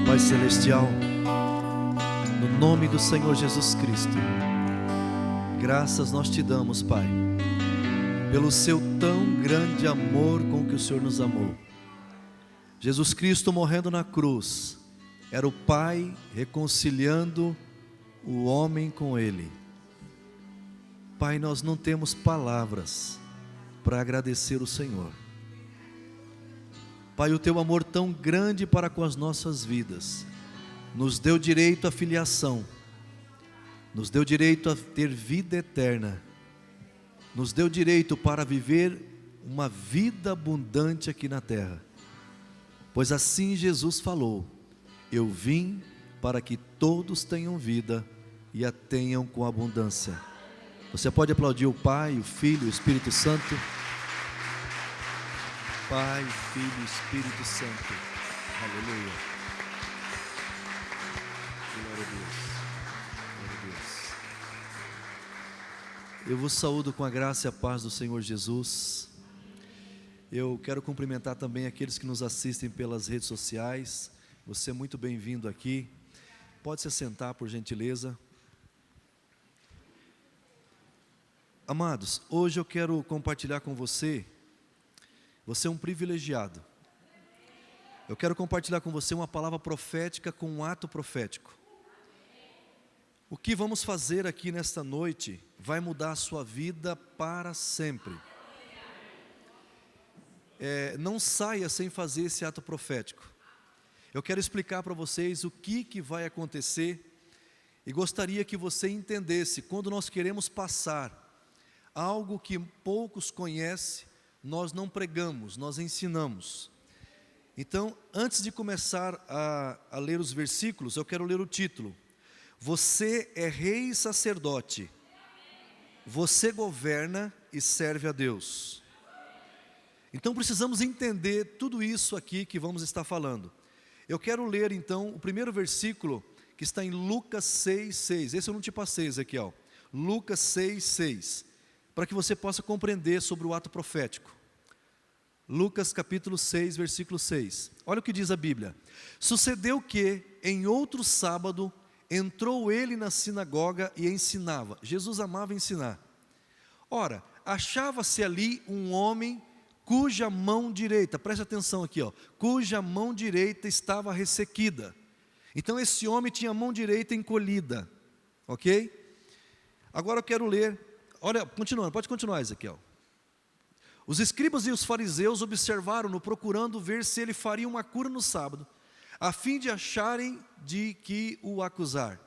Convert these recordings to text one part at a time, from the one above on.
Pai Celestial, no nome do Senhor Jesus Cristo, graças nós te damos, Pai, pelo seu tão grande amor com que o Senhor nos amou. Jesus Cristo morrendo na cruz, era o Pai reconciliando o homem com Ele. Pai, nós não temos palavras para agradecer o Senhor. Pai, o teu amor tão grande para com as nossas vidas, nos deu direito à filiação, nos deu direito a ter vida eterna, nos deu direito para viver uma vida abundante aqui na terra. Pois assim Jesus falou: eu vim para que todos tenham vida e a tenham com abundância. Você pode aplaudir o Pai, o Filho e o Espírito Santo? Pai, Filho e Espírito Santo. Aleluia. Glória a Deus. Glória a Deus. Eu vos saúdo com a graça e a paz do Senhor Jesus. Eu quero cumprimentar também aqueles que nos assistem pelas redes sociais. Você é muito bem-vindo aqui. Pode se sentar, por gentileza. Amados, hoje eu quero compartilhar com você. Você é um privilegiado. Eu quero compartilhar com você uma palavra profética com um ato profético. O que vamos fazer aqui nesta noite vai mudar a sua vida para sempre. Não saia sem fazer esse ato profético. Eu quero explicar para vocês o que vai acontecer e gostaria que você entendesse, quando nós queremos passar algo que poucos conhecem, nós não pregamos, nós ensinamos. Então, antes de começar a ler os versículos, eu quero ler o título. Você é rei e sacerdote. Você governa e serve a Deus. Então, precisamos entender tudo isso aqui que vamos estar falando. Eu quero ler, então, o primeiro versículo, que está em Lucas 6:6. Esse eu não te passei, Ezequiel. Lucas 6:6. Para que você possa compreender sobre o ato profético. Lucas capítulo 6, versículo 6. Olha o que diz a Bíblia. Sucedeu que, em outro sábado, entrou ele na sinagoga e ensinava. Jesus amava ensinar. Ora, achava-se ali um homem cuja mão direita, preste atenção aqui, cuja mão direita estava ressequida. Então esse homem tinha a mão direita encolhida. Ok? Agora eu quero ler. Olha, continuando, pode continuar, Ezequiel. Os escribas e os fariseus observaram-no, procurando ver se ele faria uma cura no sábado, a fim de acharem de que o acusar.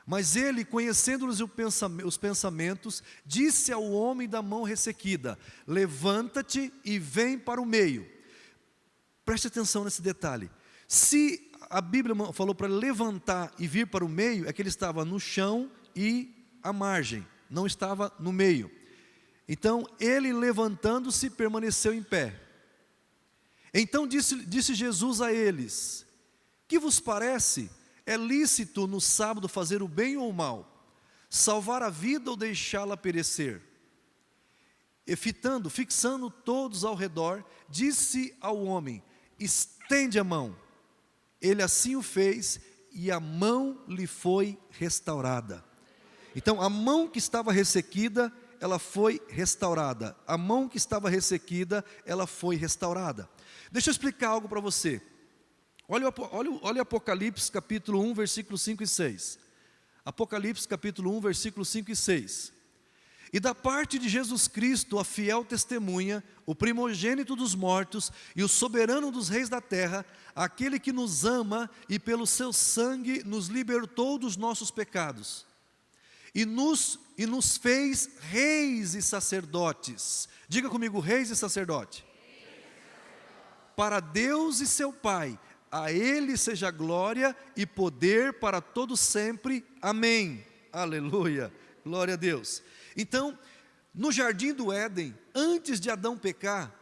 Mas ele, conhecendo-lhes os pensamentos, disse ao homem da mão ressequida: levanta-te e vem para o meio. Preste atenção nesse detalhe. Se a Bíblia falou para levantar e vir para o meio, é que ele estava no chão e à margem, não estava no meio. Então ele, levantando-se, permaneceu em pé. Então disse Jesus a eles: que vos parece? É lícito no sábado fazer o bem ou o mal? Salvar a vida ou deixá-la perecer? E fixando todos ao redor, disse ao homem: estende a mão. Ele assim o fez e a mão lhe foi restaurada. Então a mão que estava ressequida, ela foi restaurada. A mão que estava ressequida, ela foi restaurada. Deixa eu explicar algo para você. Olha Apocalipse capítulo 1, versículos 5 e 6. Apocalipse capítulo 1, versículos 5 e 6. E da parte de Jesus Cristo, a fiel testemunha, o primogênito dos mortos e o soberano dos reis da terra, aquele que nos ama e pelo seu sangue nos libertou dos nossos pecados. E nos fez reis e sacerdotes. Diga comigo, reis e sacerdote. Para Deus e seu Pai, a Ele seja glória e poder para todos sempre. Amém. Aleluia. Glória a Deus. Então, no jardim do Éden, antes de Adão pecar,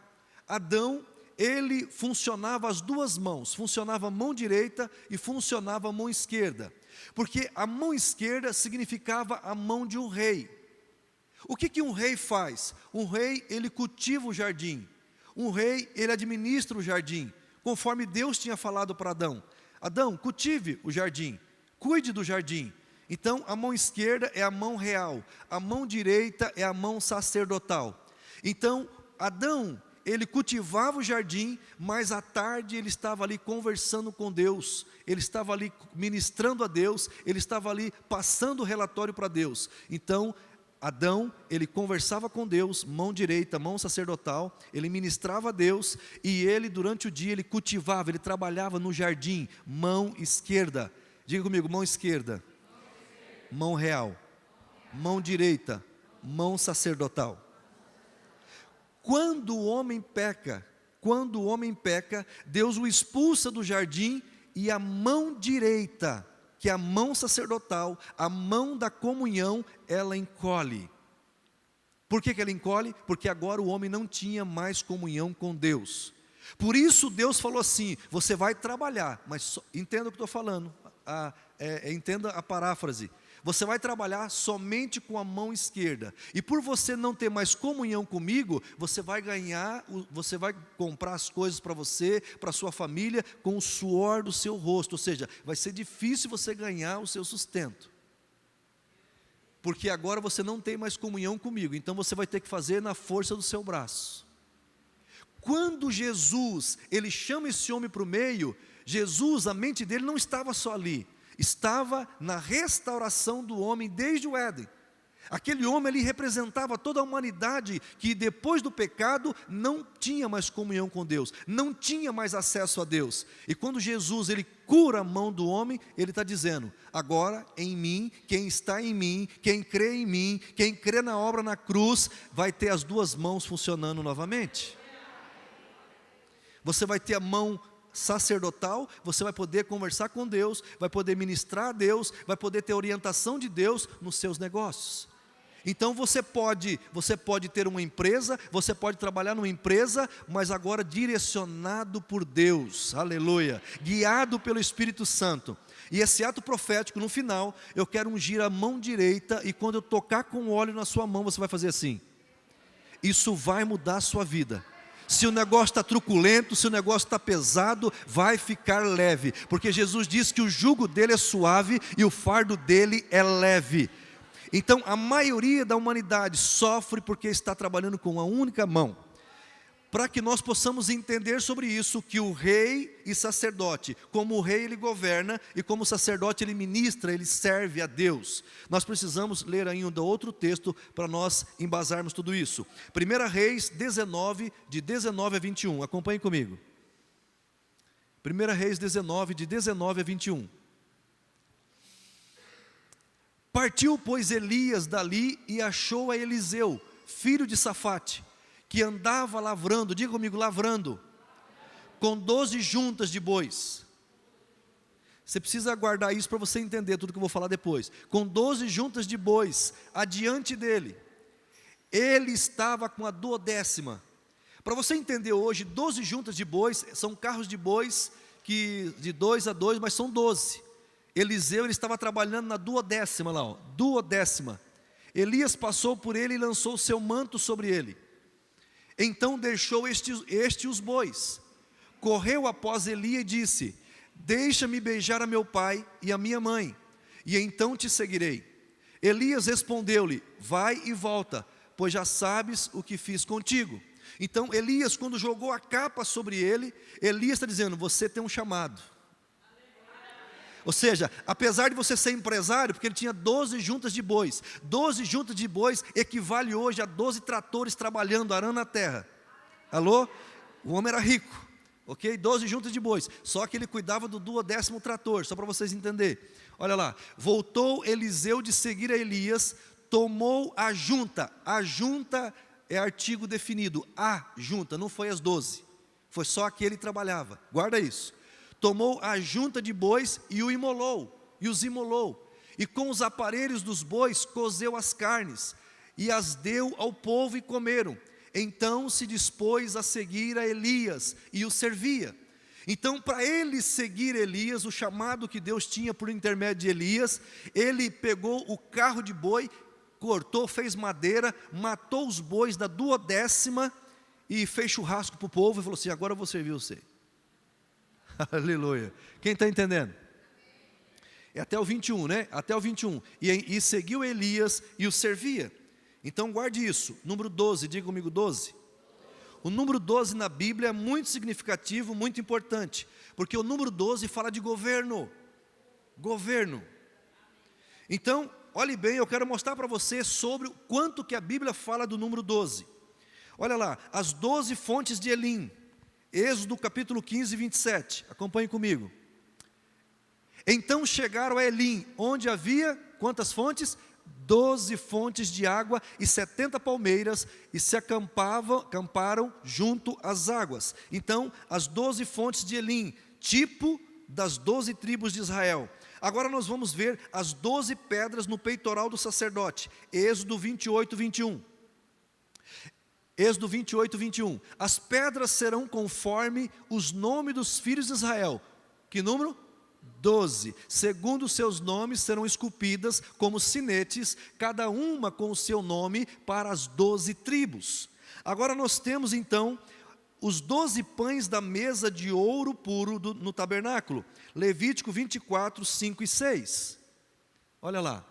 Adão, ele funcionava as duas mãos. Funcionava a mão direita e funcionava a mão esquerda. Porque a mão esquerda significava a mão de um rei. O que um rei faz? Um rei, ele cultiva o jardim. Um rei, ele administra o jardim, conforme Deus tinha falado para Adão. Adão, cultive o jardim, cuide do jardim. Então, a mão esquerda é a mão real, a mão direita é a mão sacerdotal. Então, Adão, ele cultivava o jardim, mas à tarde ele estava ali conversando com Deus, ele estava ali ministrando a Deus, ele estava ali passando o relatório para Deus. Então, Adão, ele conversava com Deus, mão direita, mão sacerdotal, ele ministrava a Deus, e ele durante o dia, ele cultivava, ele trabalhava no jardim, mão esquerda. Diga comigo, mão esquerda, mão real, mão direita, mão sacerdotal. Quando o homem peca, Deus o expulsa do jardim, e a mão direita, que é a mão sacerdotal, a mão da comunhão, ela encolhe. Por que ela encolhe? Porque agora o homem não tinha mais comunhão com Deus. Por isso Deus falou assim, você vai trabalhar, mas entenda o que estou falando, entenda a paráfrase. Você vai trabalhar somente com a mão esquerda, e por você não ter mais comunhão comigo, você vai comprar as coisas para você, para sua família, com o suor do seu rosto, ou seja, vai ser difícil você ganhar o seu sustento, porque agora você não tem mais comunhão comigo, então você vai ter que fazer na força do seu braço. Quando Jesus, ele chama esse homem para o meio, Jesus, a mente dele não estava só ali, estava na restauração do homem desde o Éden. Aquele homem ali representava toda a humanidade que depois do pecado não tinha mais comunhão com Deus, não tinha mais acesso a Deus. E quando Jesus ele cura a mão do homem, ele está dizendo, agora em mim, quem está em mim, quem crê na obra na cruz, vai ter as duas mãos funcionando novamente. Você vai ter a mão sacerdotal, você vai poder conversar com Deus, vai poder ministrar a Deus, vai poder ter orientação de Deus nos seus negócios. Então você pode ter uma empresa, você pode trabalhar numa empresa, mas agora direcionado por Deus, aleluia, guiado pelo Espírito Santo. E esse ato profético, no final, eu quero ungir a mão direita, e quando eu tocar com óleo na sua mão, você vai fazer assim. Isso vai mudar a sua vida. Se o negócio está truculento, se o negócio está pesado, vai ficar leve, porque Jesus disse que o jugo dele é suave e o fardo dele é leve. Então a maioria da humanidade sofre porque está trabalhando com uma única mão. Para que nós possamos entender sobre isso, que o rei e sacerdote, como o rei ele governa, e como o sacerdote ele ministra, ele serve a Deus. Nós precisamos ler ainda outro texto para nós embasarmos tudo isso. 1 Reis 19, de 19 a 21, acompanhe comigo. 1 Reis 19, de 19 a 21. Partiu, pois, Elias dali e achou a Eliseu, filho de Safate, que andava lavrando, diga comigo, lavrando, com 12 juntas de bois. Você precisa guardar isso para você entender tudo que eu vou falar depois. Com 12 juntas de bois, adiante dele, ele estava com a 12ª. Para você entender hoje, 12 juntas de bois, são carros de bois, que de 2 a 2, mas são 12. Eliseu, ele estava trabalhando na 12ª lá, ó, 12ª. Elias passou por ele e lançou o seu manto sobre ele. Então deixou este os bois, correu após Elias e disse, deixa-me beijar a meu pai e a minha mãe, e então te seguirei. Elias respondeu-lhe, vai e volta, pois já sabes o que fiz contigo. Então Elias, quando jogou a capa sobre ele, Elias está dizendo, você tem um chamado. Ou seja, apesar de você ser empresário, porque ele tinha 12 juntas de bois, 12 juntas de bois equivale hoje a 12 tratores trabalhando, arando a terra. Alô? O homem era rico, ok? 12 juntas de bois, só que ele cuidava do 12º trator, só para vocês entenderem. Olha lá, voltou Eliseu de seguir a Elias, tomou a junta é artigo definido, a junta, não foi as 12, foi só a que ele trabalhava, guarda isso. Tomou a junta de bois e os imolou, e com os aparelhos dos bois cozeu as carnes, e as deu ao povo e comeram. Então se dispôs a seguir a Elias, e o servia. Então para ele seguir Elias, o chamado que Deus tinha por intermédio de Elias, ele pegou o carro de boi, cortou, fez madeira, matou os bois da 12ª, e fez churrasco para o povo, e falou assim, agora eu vou servir você. Aleluia. Quem está entendendo? É até o 21, né? Até o 21. E seguiu Elias e o servia. Então guarde isso. Número 12, diga comigo 12. O número 12 na Bíblia é muito significativo, muito importante. Porque o número 12 fala de governo. Governo. Então, olhe bem, eu quero mostrar para você sobre o quanto que a Bíblia fala do número 12. Olha lá, as 12 fontes de Elim. Êxodo capítulo 15, 27. Acompanhe comigo. Então chegaram a Elim, onde havia, quantas fontes? 12 fontes de água e 70 palmeiras, e se acamparam junto às águas. Então, as 12 fontes de Elim, tipo das 12 tribos de Israel. Agora nós vamos ver as 12 pedras no peitoral do sacerdote. Êxodo 28, 21. Êxodo 28, 21. As pedras serão conforme os nomes dos filhos de Israel. Que número? 12. Segundo seus nomes serão esculpidas como sinetes, cada uma com o seu nome para as 12 tribos. Agora nós temos então os 12 pães da mesa de ouro puro no tabernáculo. Levítico 24, 5 e 6. Olha lá.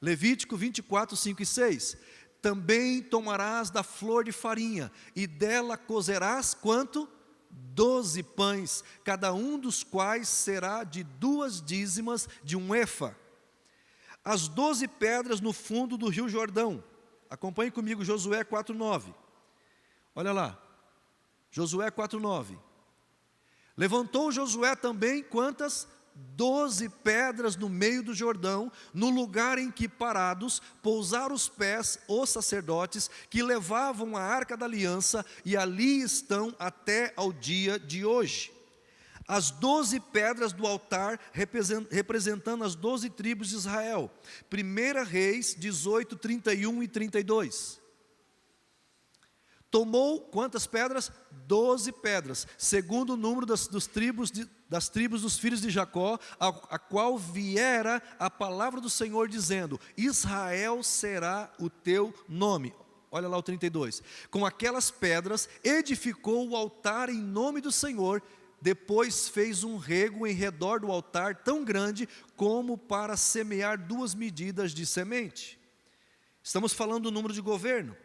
Levítico 24, 5 e 6. Também tomarás da flor de farinha, e dela cozerás quanto? 12 pães, cada um dos quais será de 2 dízimas de um efa. As 12 pedras no fundo do rio Jordão. Acompanhe comigo Josué 4:9. Olha lá, Josué 4:9. Levantou Josué também quantas? 12 pedras no meio do Jordão, no lugar em que parados pousaram os pés os sacerdotes que levavam a arca da aliança, e ali estão até ao dia de hoje. As 12 pedras do altar representando as 12 tribos de Israel. 1 Reis 18, 31 e 32. Tomou quantas pedras? 12 pedras, segundo o número das tribos dos filhos de Jacó, a qual viera a palavra do Senhor dizendo: Israel será o teu nome. Olha lá o 32. Com aquelas pedras edificou o altar em nome do Senhor, depois fez um rego em redor do altar tão grande como para semear 2 medidas de semente. Estamos falando do número de governo.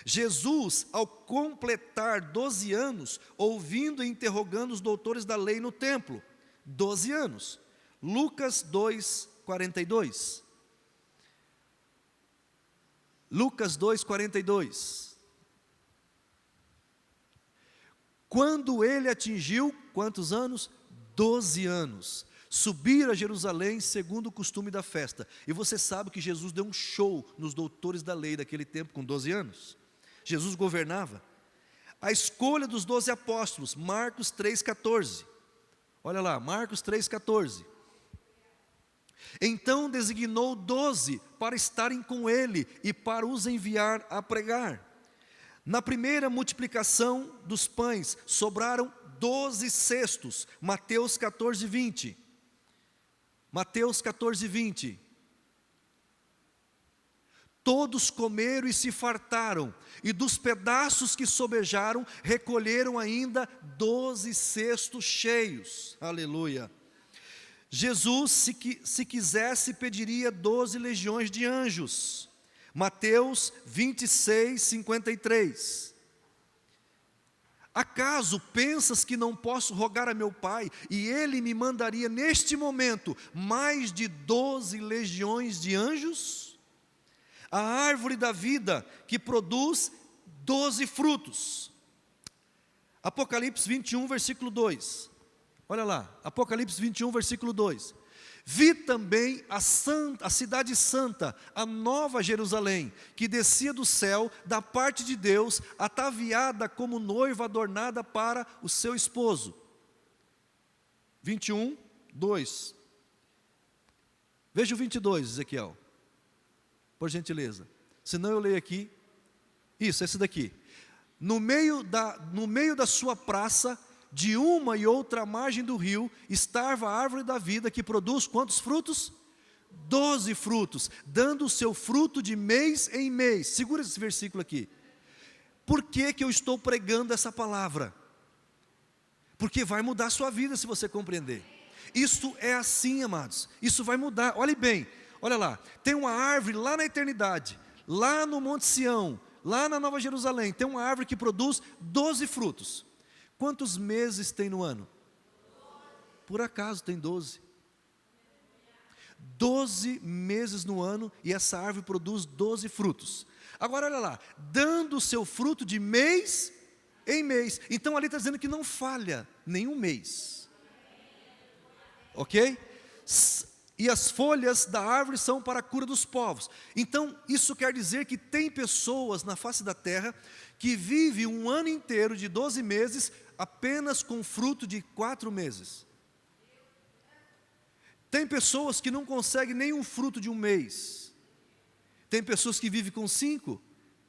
Jesus, ao completar 12 anos, ouvindo e interrogando os doutores da lei no templo, 12 anos. Lucas 2, 42. Lucas 2, 42. Quando ele atingiu, quantos anos? 12 anos. Subir a Jerusalém segundo o costume da festa. E você sabe que Jesus deu um show nos doutores da lei daquele tempo com 12 anos. Jesus governava. A escolha dos 12 apóstolos, Marcos 3,14. Olha lá, Marcos 3,14. Então designou 12 para estarem com ele e para os enviar a pregar. Na primeira multiplicação dos pães, sobraram 12 cestos, Mateus 14, 20. Mateus 14, 20. Todos comeram e se fartaram, e dos pedaços que sobejaram, recolheram ainda 12 cestos cheios. Aleluia. Jesus, se quisesse, pediria 12 legiões de anjos. Mateus 26, 53. Acaso pensas que não posso rogar a meu Pai, e Ele me mandaria neste momento mais de 12 legiões de anjos? A árvore da vida que produz 12 frutos. Apocalipse 21, versículo 2. Olha lá, Apocalipse 21, versículo 2. Vi também a cidade santa, a nova Jerusalém, que descia do céu, da parte de Deus, ataviada como noiva adornada para o seu esposo. 21, 2. Veja o 22, Ezequiel, por gentileza. Senão eu leio aqui. Isso, esse daqui. No meio da sua praça, de uma e outra margem do rio, estava a árvore da vida, que produz quantos frutos? 12 frutos, dando o seu fruto de mês em mês. Segura esse versículo aqui. Por que eu estou pregando essa palavra? porque vai mudar a sua vida se você compreender. Isso é assim, amados, isso vai mudar. Olhe bem, olha lá, tem uma árvore lá na eternidade, lá no Monte Sião, lá na Nova Jerusalém, tem uma árvore que produz 12 frutos. Quantos meses tem no ano? Por acaso tem 12. 12 meses no ano, e essa árvore produz 12 frutos. Agora olha lá, dando o seu fruto de mês em mês. Então ali está dizendo que não falha nenhum mês. Ok? E as folhas da árvore são para a cura dos povos. Então isso quer dizer que tem pessoas na face da terra que vivem um ano inteiro de 12 meses apenas com fruto de 4 meses. Tem pessoas que não conseguem nenhum fruto de um mês. Tem pessoas que vivem com 5.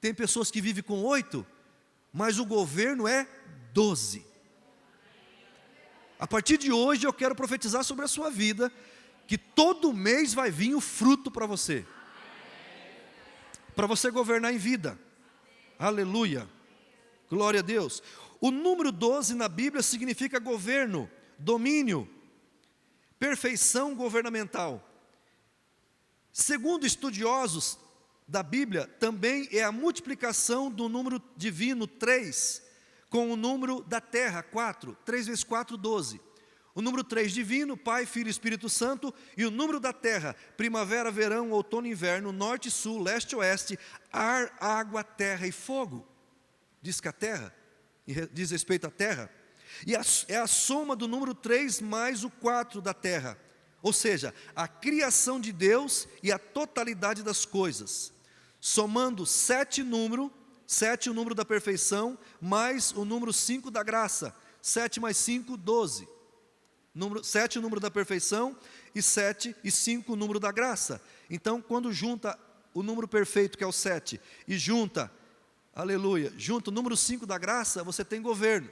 Tem pessoas que vivem com 8. Mas o governo é 12. A partir de hoje eu quero profetizar sobre a sua vida, que todo mês vai vir o fruto para você. Para você governar em vida. Aleluia. Glória a Deus. O número 12 na Bíblia significa governo, domínio, perfeição governamental. Segundo estudiosos da Bíblia, também é a multiplicação do número divino 3, com o número da terra 4, 3 vezes 4, 12. O número 3 divino, Pai, Filho e Espírito Santo, e o número da terra, primavera, verão, outono, inverno, norte, sul, leste, oeste, ar, água, terra e fogo. Diz que a terra, diz respeito à terra. E é a soma do número 3 mais o 4 da terra, ou seja, a criação de Deus e a totalidade das coisas, somando 7 o número da perfeição, mais o número 5 da graça. 7 mais 5, 12. 7 o número da perfeição, e 7 e 5 o número da graça. Então quando junta o número perfeito, que é o 7, e junta, aleluia, junta o número 5 da graça, você tem governo.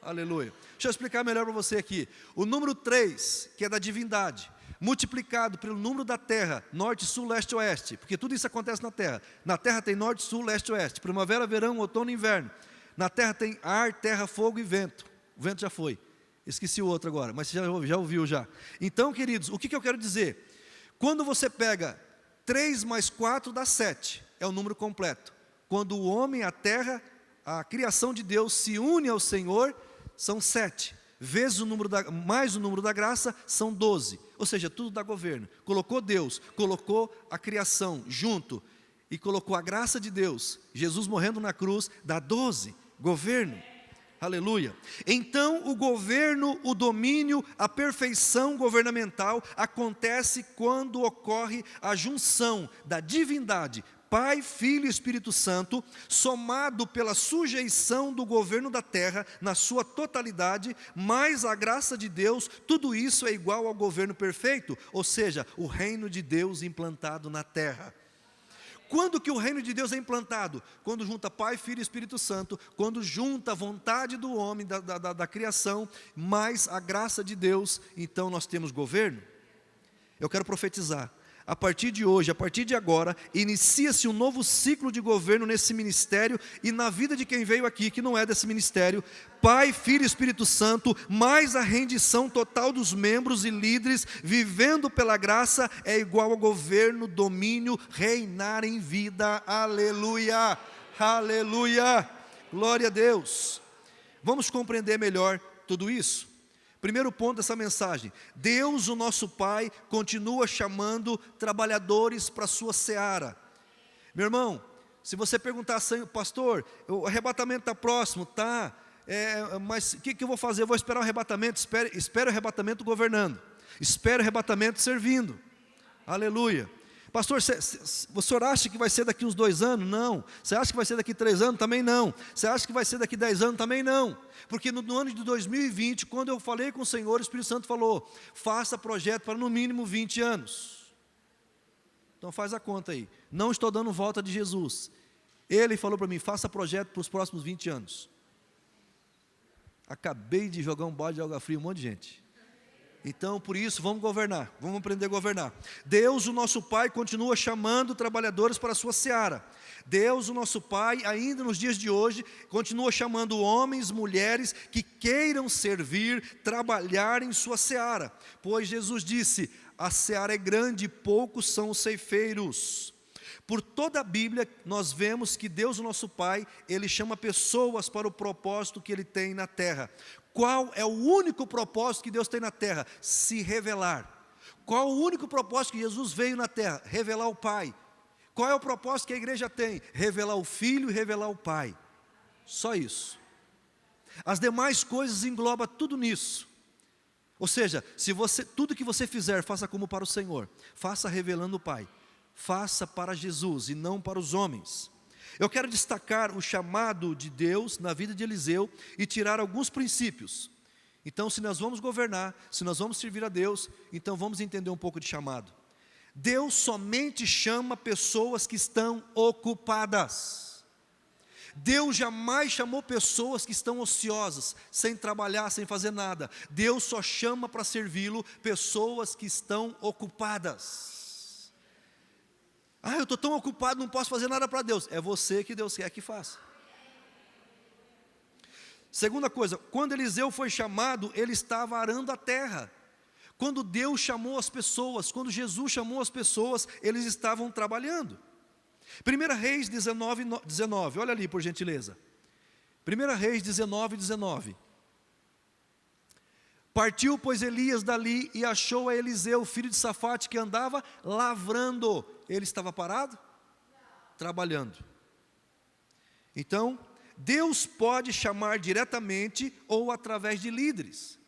Aleluia. Deixa eu explicar melhor para você aqui. O número 3, que é da divindade, multiplicado pelo número da terra, norte, sul, leste, oeste, porque tudo isso acontece na terra. Na terra tem norte, sul, leste, oeste, primavera, verão, outono e inverno. Na terra tem ar, terra, fogo e vento. O vento já foi, esqueci o outro agora, mas você já ouviu já. Então, queridos, o que eu quero dizer? Quando você pega 3 mais 4 dá 7, é o número completo. Quando o homem, a terra, a criação de Deus se une ao Senhor, são 7, vezes mais o número da graça, são 12, ou seja, tudo dá governo. Colocou Deus, colocou a criação junto, e colocou a graça de Deus, Jesus morrendo na cruz, dá 12, governo. Aleluia. Então o governo, o domínio, a perfeição governamental acontece quando ocorre a junção da divindade, Pai, Filho e Espírito Santo, somado pela sujeição do governo da terra na sua totalidade, mais a graça de Deus. Tudo isso é igual ao governo perfeito, ou seja, o reino de Deus implantado na terra. Quando que o reino de Deus é implantado? Quando junta Pai, Filho e Espírito Santo, quando junta a vontade do homem, da criação, mais a graça de Deus, então nós temos governo. Eu quero profetizar. A partir de hoje, a partir de agora, inicia-se um novo ciclo de governo nesse ministério e na vida de quem veio aqui, que não é desse ministério. Pai, Filho e Espírito Santo, mais a rendição total dos membros e líderes, vivendo pela graça, é igual ao governo, domínio, reinar em vida. Aleluia, aleluia, glória a Deus. Vamos compreender melhor tudo isso? Primeiro ponto dessa mensagem: Deus, o nosso Pai, continua chamando trabalhadores para a sua seara. Meu irmão, se você perguntar assim, pastor, o arrebatamento está próximo, tá? Mas o que eu vou fazer? Eu vou esperar o arrebatamento? Espere o arrebatamento governando, espere o arrebatamento servindo. Aleluia. Pastor, o senhor acha que vai ser daqui uns 2 anos? Não. Você acha que vai ser daqui 3 anos? Também não. Você acha que vai ser daqui 10 anos? Também não. Porque no ano de 2020, quando eu falei com o Senhor, o Espírito Santo falou: faça projeto para no mínimo 20 anos. Então faz a conta aí. Não estou dando volta de Jesus. Ele falou para mim: faça projeto para os próximos 20 anos. Acabei de jogar um balde de água fria, um monte de gente. Então, por isso, vamos governar, vamos aprender a governar. Deus, o nosso Pai, continua chamando trabalhadores para a sua seara. Deus, o nosso Pai, ainda nos dias de hoje, continua chamando homens, mulheres que queiram servir, trabalhar em sua seara. Pois Jesus disse: a seara é grande, poucos são os ceifeiros. Por toda a Bíblia, nós vemos que Deus, o nosso Pai, Ele chama pessoas para o propósito que Ele tem na terra. Qual é o único propósito que Deus tem na terra? Se revelar. Qual o único propósito que Jesus veio na terra? Revelar o Pai. Qual é o propósito que a igreja tem? Revelar o Filho e revelar o Pai. Só isso. As demais coisas engloba tudo nisso. Ou seja, tudo que você fizer, faça como para o Senhor. Faça revelando o Pai. Faça para Jesus e não para os homens. Eu quero destacar o chamado de Deus na vida de Eliseu e tirar alguns princípios. Então, se nós vamos governar, se nós vamos servir a Deus, então vamos entender um pouco de chamado. Deus somente chama pessoas que estão ocupadas. Deus jamais chamou pessoas que estão ociosas, sem trabalhar, sem fazer nada. Deus só chama para servi-lo pessoas que estão ocupadas. Eu estou tão ocupado, não posso fazer nada para Deus. É você que Deus quer que faça. Segunda coisa, quando Eliseu foi chamado, ele estava arando a terra. Quando Deus chamou as pessoas, quando Jesus chamou as pessoas, eles estavam trabalhando. 1 Reis 19, olha ali por gentileza. 1 Reis 19. Partiu, pois, Elias dali e achou a Eliseu, filho de Safate, que andava lavrando. Ele estava parado? Trabalhando. Então, Deus pode chamar diretamente ou através de líderes.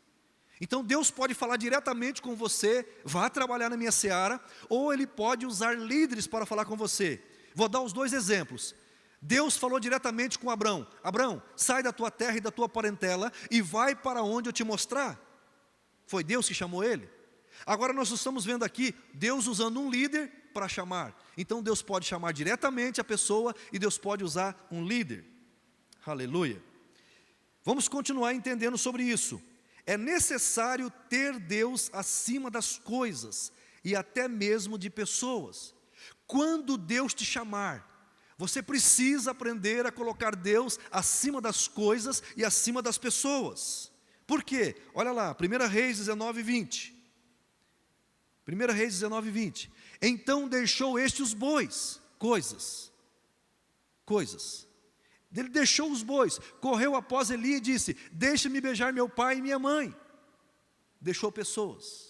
Então, Deus pode falar diretamente com você, vá trabalhar na minha seara, ou Ele pode usar líderes para falar com você. Vou dar os dois exemplos. Deus falou diretamente com Abrão: Abrão, sai da tua terra e da tua parentela e vai para onde eu te mostrar. Foi Deus que chamou ele. Agora nós estamos vendo aqui Deus usando um líder para chamar. Então Deus pode chamar diretamente a pessoa e Deus pode usar um líder. Aleluia. Vamos continuar entendendo sobre isso. É necessário ter Deus acima das coisas e até mesmo de pessoas. Quando Deus te chamar, você precisa aprender a colocar Deus acima das coisas e acima das pessoas. Por quê? Olha lá, 1 Reis 19, 20. 1 Reis 19, 20. Então deixou este os bois, coisas. Ele deixou os bois, correu após Eli e disse: deixa-me beijar meu pai e minha mãe. Deixou pessoas.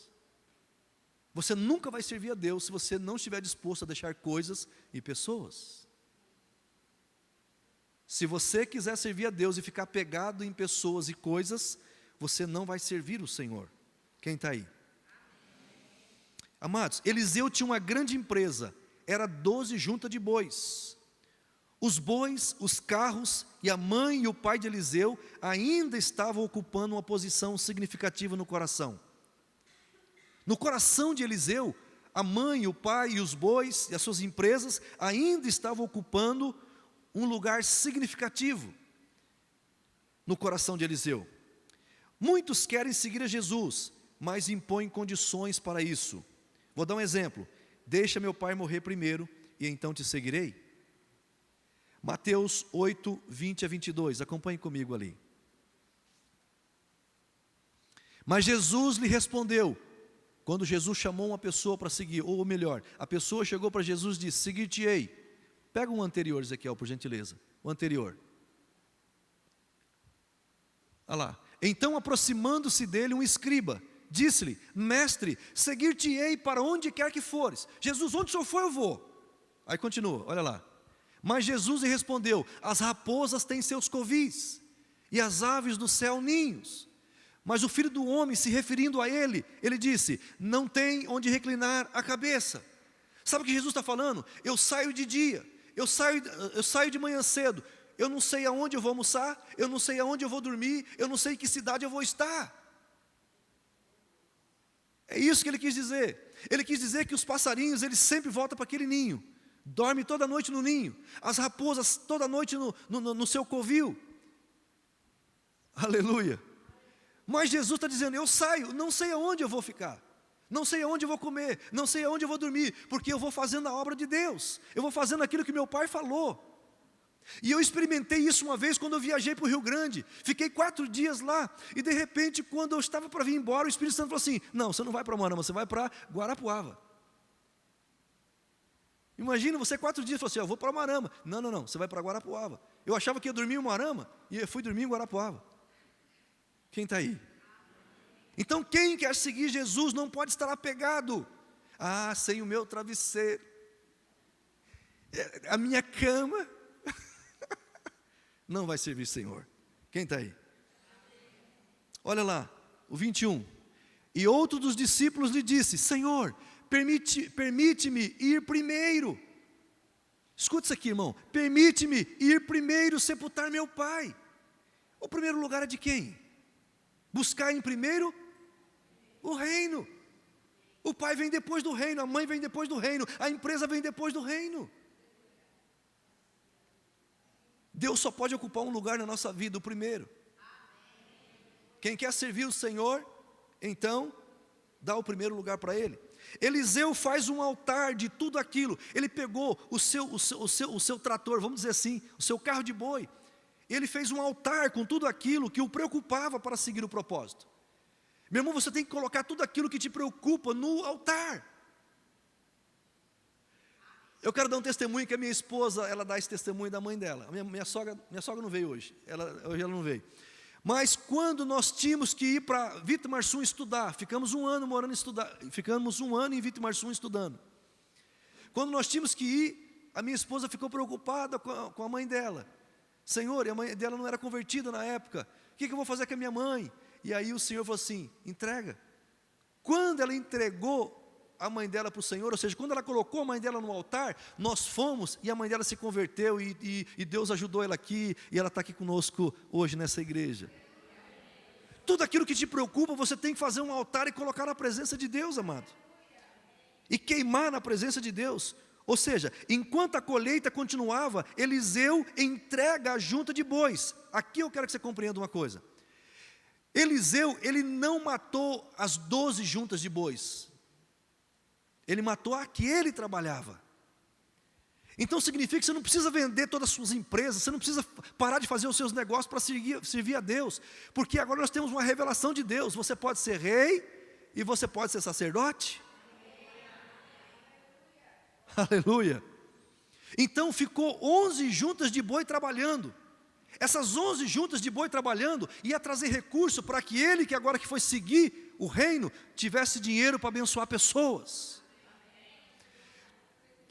Você nunca vai servir a Deus se você não estiver disposto a deixar coisas e pessoas. Se você quiser servir a Deus e ficar pegado em pessoas e coisas, você não vai servir o Senhor. Quem está aí? Amados, Eliseu tinha uma grande empresa, era 12 juntas de bois. Os bois, os carros e a mãe e o pai de Eliseu ainda estavam ocupando uma posição significativa no coração. No coração de Eliseu, a mãe, o pai e os bois e as suas empresas ainda estavam ocupando um lugar significativo no coração de Eliseu. Muitos querem seguir a Jesus, mas impõem condições para isso. Vou dar um exemplo: deixa meu pai morrer primeiro e então te seguirei. Mateus 8, 20 a 22, acompanhe comigo ali. Mas Jesus lhe respondeu, quando Jesus chamou uma pessoa para seguir, ou melhor, a pessoa chegou para Jesus e disse: seguir-te-ei. Pega um anterior, Ezequiel, por gentileza, o anterior. Olha lá. Então, aproximando-se dele um escriba, disse-lhe: mestre, seguir-te-ei para onde quer que fores. Jesus, onde o senhor for, eu vou. Aí continua, olha lá. Mas Jesus lhe respondeu: as raposas têm seus covis, e as aves do céu ninhos. Mas o filho do homem, se referindo a ele disse: não tem onde reclinar a cabeça. Sabe o que Jesus está falando? Eu saio de dia, eu saio de manhã cedo, eu não sei aonde eu vou almoçar, eu não sei aonde eu vou dormir, eu não sei em que cidade eu vou estar. É isso que ele quis dizer. Ele quis dizer que os passarinhos, eles sempre voltam para aquele ninho, dormem toda noite no ninho, as raposas toda noite no seu covil. Aleluia. Mas Jesus está dizendo, eu saio, não sei aonde eu vou ficar, não sei aonde eu vou comer, não sei aonde eu vou dormir, porque eu vou fazendo a obra de Deus, eu vou fazendo aquilo que meu pai falou. E eu experimentei isso uma vez quando eu viajei para o Rio Grande, fiquei 4 dias lá, e de repente quando eu estava para vir embora, o Espírito Santo falou assim, não, você não vai para Umuarama, você vai para Guarapuava. Imagina, você 4 dias, falou assim, eu vou para Umuarama. Não, você vai para Guarapuava. Eu achava que ia dormir em Umuarama, e eu fui dormir em Guarapuava. Quem está aí? Então quem quer seguir Jesus não pode estar apegado. Ah, sem o meu travesseiro, a minha cama, não vai servir Senhor. Quem está aí? Olha lá, o 21. E outro dos discípulos lhe disse, Senhor, permite-me ir primeiro. Escuta isso aqui, irmão. Permite-me ir primeiro sepultar meu pai. O primeiro lugar é de quem? Buscar em primeiro o reino. O pai vem depois do reino, a mãe vem depois do reino, a empresa vem depois do reino. Deus só pode ocupar um lugar na nossa vida, o primeiro. Quem quer servir o Senhor, então, dá o primeiro lugar para Ele. Eliseu faz um altar de tudo aquilo. Ele pegou o seu trator, vamos dizer assim, o seu carro de boi. Ele fez um altar com tudo aquilo que o preocupava para seguir o propósito. Meu irmão, você tem que colocar tudo aquilo que te preocupa no altar. Eu quero dar um testemunho que a minha esposa, ela dá esse testemunho da mãe dela. Minha sogra não veio hoje, hoje ela não veio. Mas quando nós tínhamos que ir para Vitimarsum estudar, ficamos um ano em Vitimarsum estudando. Quando nós tínhamos que ir, a minha esposa ficou preocupada com a mãe dela. Senhor, e a mãe dela não era convertida na época, o que eu vou fazer com a minha mãe? E aí o Senhor falou assim, entrega. Quando ela entregou a mãe dela para o Senhor, ou seja, quando ela colocou a mãe dela no altar, nós fomos e a mãe dela se converteu e Deus ajudou ela aqui, e ela está aqui conosco hoje nessa igreja. Tudo aquilo que te preocupa, você tem que fazer um altar e colocar na presença de Deus, amado. E queimar na presença de Deus. Ou seja, enquanto a colheita continuava, Eliseu entrega a junta de bois. Aqui eu quero que você compreenda uma coisa. Eliseu, ele não matou as 12 juntas de bois. Ele matou a que ele trabalhava. Então significa que você não precisa vender todas as suas empresas, você não precisa parar de fazer os seus negócios para servir a Deus, porque agora nós temos uma revelação de Deus. Você pode ser rei e você pode ser sacerdote. Aleluia. Então ficou 11 juntas de boi trabalhando. Essas 11 juntas de boi trabalhando ia trazer recurso para que ele, que agora que foi seguir o reino, tivesse dinheiro para abençoar pessoas.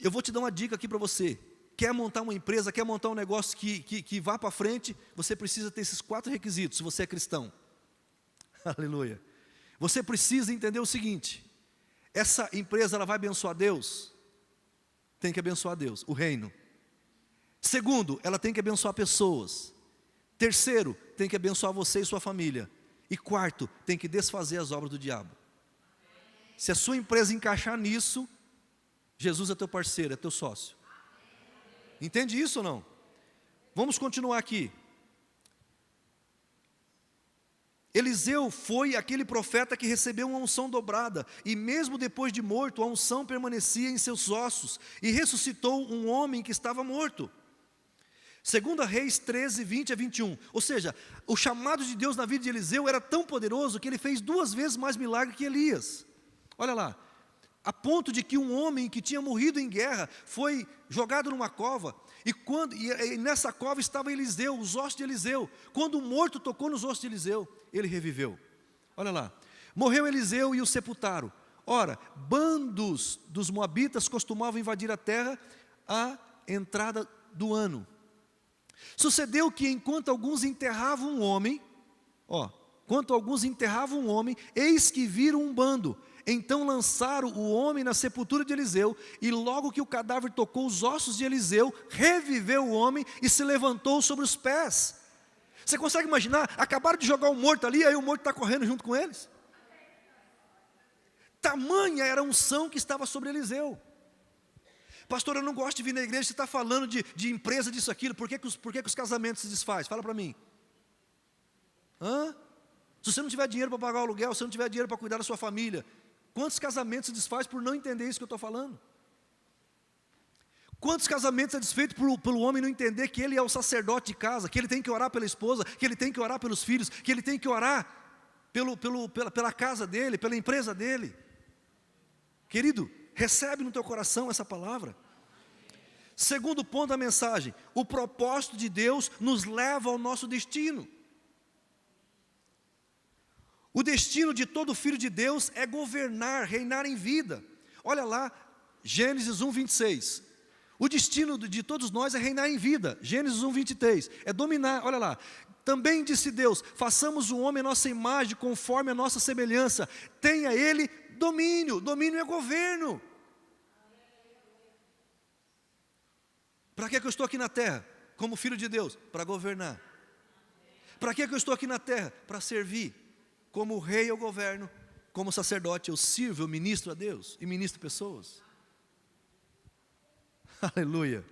Eu vou te dar uma dica aqui para você. Quer montar uma empresa, quer montar um negócio que vá para frente, você precisa ter esses 4 requisitos, se você é cristão. Aleluia. Você precisa entender o seguinte: essa empresa ela vai abençoar Deus? Tem que abençoar Deus, o reino. Segundo, ela tem que abençoar pessoas. Terceiro, tem que abençoar você e sua família. E quarto, tem que desfazer as obras do diabo. Se a sua empresa encaixar nisso, Jesus é teu parceiro, é teu sócio. Entende isso ou não? Vamos continuar aqui. Eliseu foi aquele profeta que recebeu uma unção dobrada, e mesmo depois de morto, a unção permanecia em seus ossos, e ressuscitou um homem que estava morto. 2 Reis 13, 20 a 21. Ou seja, o chamado de Deus na vida de Eliseu era tão poderoso que ele fez 2 vezes mais milagre que Elias. Olha lá, a ponto de que um homem que tinha morrido em guerra foi jogado numa cova, e nessa cova estava Eliseu, os ossos de Eliseu. Quando o morto tocou nos ossos de Eliseu, ele reviveu. Olha lá, morreu Eliseu e o sepultaram. Ora, bandos dos moabitas costumavam invadir a terra à entrada do ano. Sucedeu que enquanto alguns enterravam um homem, eis que viram um bando. Então lançaram o homem na sepultura de Eliseu, e logo que o cadáver tocou os ossos de Eliseu, reviveu o homem e se levantou sobre os pés. Você consegue imaginar? Acabaram de jogar o morto ali, aí o morto está correndo junto com eles. Tamanha era a unção que estava sobre Eliseu. Pastor, eu não gosto de vir na igreja, você está falando de empresa, disso, aquilo, por que os casamentos se desfazem? Fala para mim. Se Se você não tiver dinheiro para pagar o aluguel, se você não tiver dinheiro para cuidar da sua família, quantos casamentos se desfaz por não entender isso que eu estou falando? Quantos casamentos é desfeito pelo homem não entender que ele é o sacerdote de casa, que ele tem que orar pela esposa, que ele tem que orar pelos filhos, que ele tem que orar pela casa dele, pela empresa dele? Querido, recebe no teu coração essa palavra. Segundo ponto da mensagem: o propósito de Deus nos leva ao nosso destino. O destino de todo filho de Deus é governar, reinar em vida. Olha lá, Gênesis 1:26. O destino de todos nós é reinar em vida. Gênesis 1:23, é dominar. Olha lá, também disse Deus: façamos o homem a nossa imagem, conforme a nossa semelhança. Tenha ele domínio. Domínio é governo. Para que eu estou aqui na terra? Como filho de Deus? Para governar. Para que eu estou aqui na terra? Para servir. Como rei eu governo, como sacerdote eu sirvo, eu ministro a Deus e ministro pessoas. Aleluia.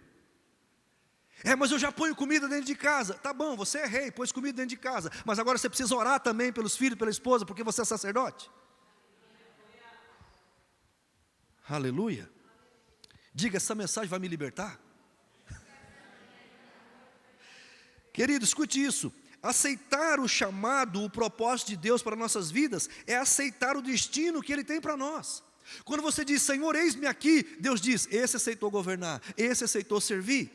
Mas eu já ponho comida dentro de casa. Tá bom, você é rei, pôs comida dentro de casa, mas agora você precisa orar também pelos filhos, pela esposa, porque você é sacerdote. Aleluia. Diga, essa mensagem vai me libertar? Querido, escute isso. Aceitar o chamado, o propósito de Deus para nossas vidas, é aceitar o destino que Ele tem para nós. Quando você diz: Senhor, eis-me aqui, Deus diz: esse aceitou governar, esse aceitou servir.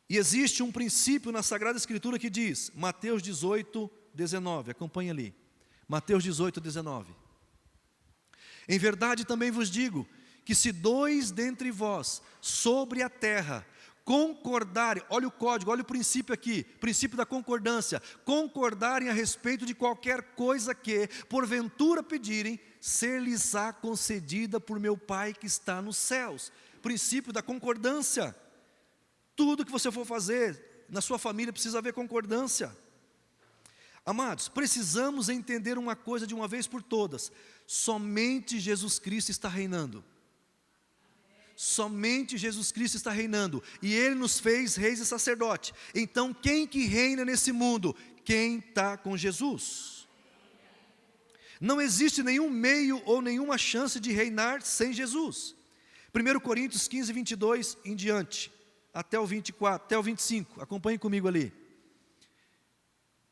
E existe um princípio na Sagrada Escritura que diz, Mateus 18:19, acompanhe ali, Mateus 18:19. Em verdade também vos digo, que se dois dentre vós, sobre a terra, concordarem, olha o código, olha o princípio aqui, princípio da concordância, concordarem a respeito de qualquer coisa que, porventura pedirem, ser-lhes-á concedida por meu Pai que está nos céus. Princípio da concordância. Tudo que você for fazer na sua família precisa haver concordância. Amados, precisamos entender uma coisa de uma vez por todas: somente Jesus Cristo está reinando. Somente Jesus Cristo está reinando, e Ele nos fez reis e sacerdote. Então quem que reina nesse mundo? Quem está com Jesus. Não existe nenhum meio ou nenhuma chance de reinar sem Jesus. 1 Coríntios 15:22 em diante, até o 24, até o 25, acompanhe comigo ali.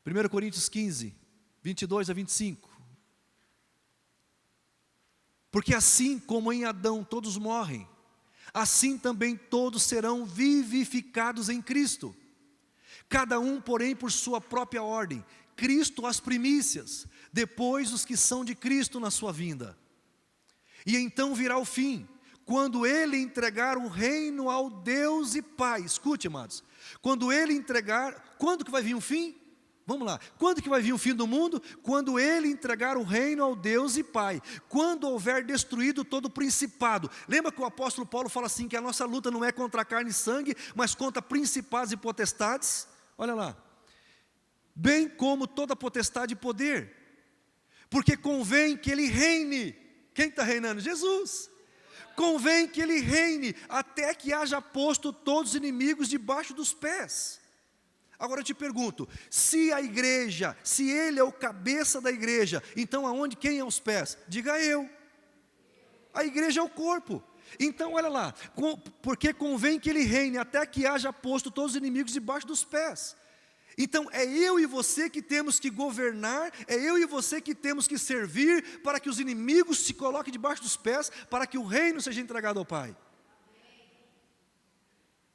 1 Coríntios 15, 22 a 25. Porque assim como em Adão todos morrem, assim também todos serão vivificados em Cristo. Cada um, porém, por sua própria ordem. Cristo as primícias, depois os que são de Cristo na sua vinda. E então virá o fim, quando Ele entregar o reino ao Deus e Pai. Escute, amados, quando Ele entregar, quando que vai vir o fim? Vamos lá, quando que vai vir o fim do mundo? Quando Ele entregar o reino ao Deus e Pai, quando houver destruído todo o principado. Lembra que o apóstolo Paulo fala assim, que a nossa luta não é contra carne e sangue, mas contra principados e potestades? Olha lá, bem como toda potestade e poder, porque convém que Ele reine. Quem está reinando? Jesus. Convém que Ele reine, até que haja posto todos os inimigos debaixo dos pés. Agora eu te pergunto, se a igreja, se Ele é o cabeça da igreja, então aonde, quem é os pés? Diga eu. A igreja é o corpo. Então olha lá, porque convém que Ele reine, até que haja posto todos os inimigos debaixo dos pés. Então é eu e você que temos que governar, é eu e você que temos que servir, para que os inimigos se coloquem debaixo dos pés, para que o reino seja entregado ao Pai.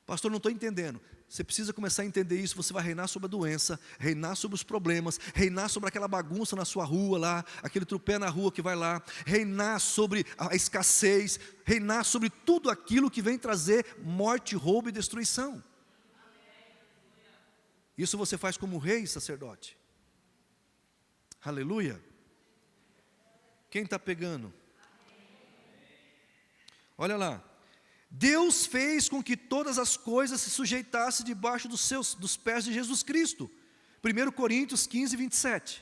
Pastor, não estou entendendo. Você precisa começar a entender isso. Você vai reinar sobre a doença, reinar sobre os problemas, reinar sobre aquela bagunça na sua rua lá, aquele tropé na rua que vai lá, reinar sobre a escassez, reinar sobre tudo aquilo que vem trazer morte, roubo e destruição. Isso você faz como rei e sacerdote. Aleluia. Quem está pegando? Olha lá. Deus fez com que todas as coisas se sujeitassem debaixo dos pés de Jesus Cristo. 1 Coríntios 15, 27.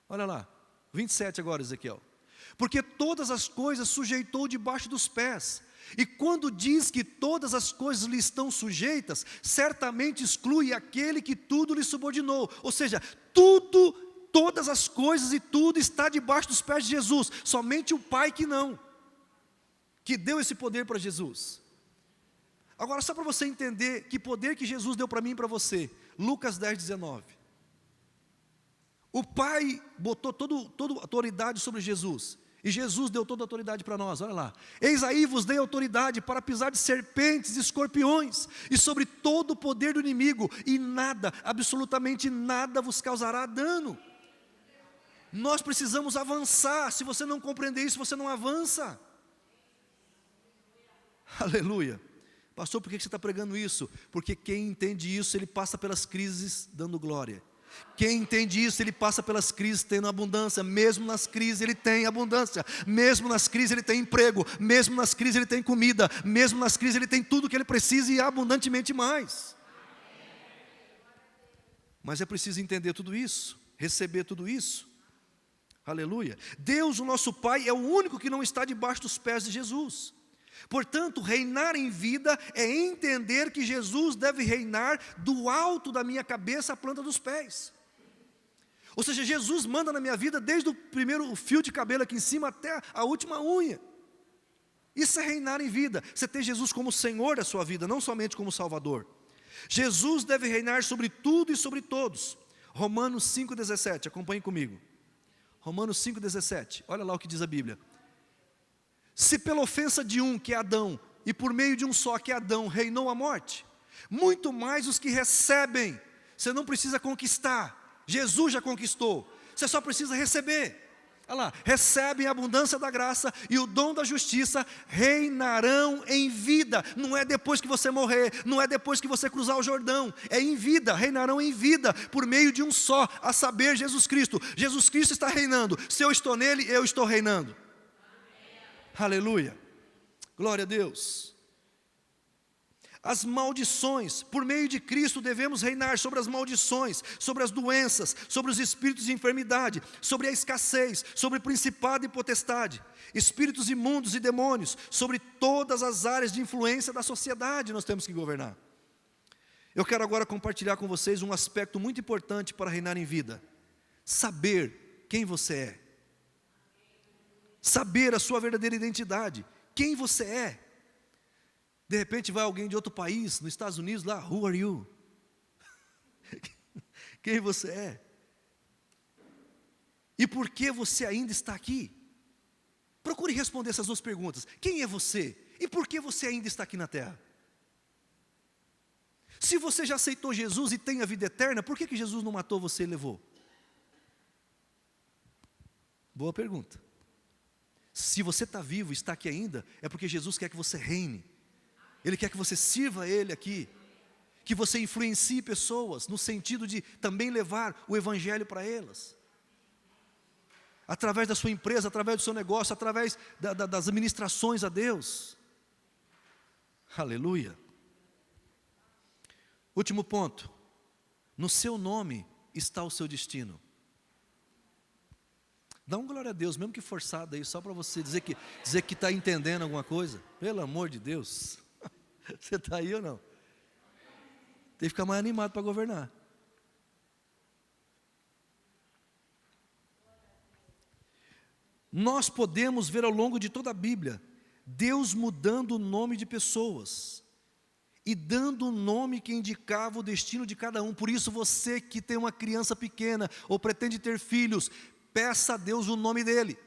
Olha lá, 27 agora, Ezequiel. Porque todas as coisas sujeitou debaixo dos pés, E quando diz que todas as coisas lhe estão sujeitas, certamente exclui aquele que tudo lhe subordinou. Ou seja, tudo, todas as coisas e tudo está debaixo dos pés de Jesus. Somente o Pai que não, que deu esse poder para Jesus. Agora, só para você entender que poder que Jesus deu para mim e para você. Lucas 10, 19. O Pai botou toda a autoridade sobre Jesus. E Jesus deu toda a autoridade para nós, olha lá. Eis aí vos dei autoridade para pisar de serpentes e escorpiões, e sobre todo o poder do inimigo, e nada, absolutamente nada vos causará dano. Nós precisamos avançar. Se você não compreender isso, você não avança. Aleluia. Pastor, por que você está pregando isso? Porque quem entende isso, ele passa pelas crises dando glória. Quem entende isso, ele passa pelas crises tendo abundância. Mesmo nas crises ele tem abundância. Mesmo nas crises ele tem emprego. Mesmo nas crises ele tem comida. Mesmo nas crises ele tem tudo o que ele precisa e abundantemente mais. Mas é preciso entender tudo isso, receber tudo isso. Aleluia. Deus, o nosso Pai, é o único que não está debaixo dos pés de Jesus. Portanto, reinar em vida é entender que Jesus deve reinar do alto da minha cabeça à planta dos pés. Ou seja, Jesus manda na minha vida desde o primeiro fio de cabelo aqui em cima até a última unha. Isso é reinar em vida. Você tem Jesus como Senhor da sua vida, não somente como Salvador. Jesus deve reinar sobre tudo e sobre todos. Romanos 5,17, acompanhe comigo. Romanos 5,17, olha lá o que diz a Bíblia. Se pela ofensa de um, que é Adão, e por meio de um só, que é Adão, reinou a morte, muito mais os que recebem. Você não precisa conquistar, Jesus já conquistou, você só precisa receber. Olha lá, recebem a abundância da graça e o dom da justiça, reinarão em vida. Não é depois que você morrer, não é depois que você cruzar o Jordão, é em vida, reinarão em vida, por meio de um só, a saber, Jesus Cristo. Jesus Cristo está reinando, se eu estou nele, eu estou reinando. Aleluia, glória a Deus. As maldições, por meio de Cristo devemos reinar sobre as maldições, sobre as doenças, sobre os espíritos de enfermidade, sobre a escassez, sobre principado e potestade, espíritos imundos e demônios, sobre todas as áreas de influência da sociedade nós temos que governar. Eu quero agora compartilhar com vocês um aspecto muito importante para reinar em vida: saber quem você é. Saber a sua verdadeira identidade, quem você é. De repente vai alguém de outro país, nos Estados Unidos lá, who are you? Quem você é? E por que você ainda está aqui? Procure responder essas duas perguntas. Quem é você? E por que você ainda está aqui na terra? Se você já aceitou Jesus e tem a vida eterna, por que Jesus não matou você e levou? Boa pergunta. Se você está vivo, está aqui ainda, é porque Jesus quer que você reine. Ele quer que você sirva a Ele aqui, que você influencie pessoas, no sentido de também levar o Evangelho para elas. Através da sua empresa, através do seu negócio, através das administrações a Deus. Aleluia. Último ponto. No seu nome está o seu destino. Dá um glória a Deus, mesmo que forçado aí, só para você dizer que está entendendo alguma coisa. Pelo amor de Deus. Você está aí ou não? Tem que ficar mais animado para governar. Nós podemos ver ao longo de toda a Bíblia, Deus mudando o nome de pessoas e dando um nome que indicava o destino de cada um. Por isso você que tem uma criança pequena ou pretende ter filhos, peça a Deus o nome dele.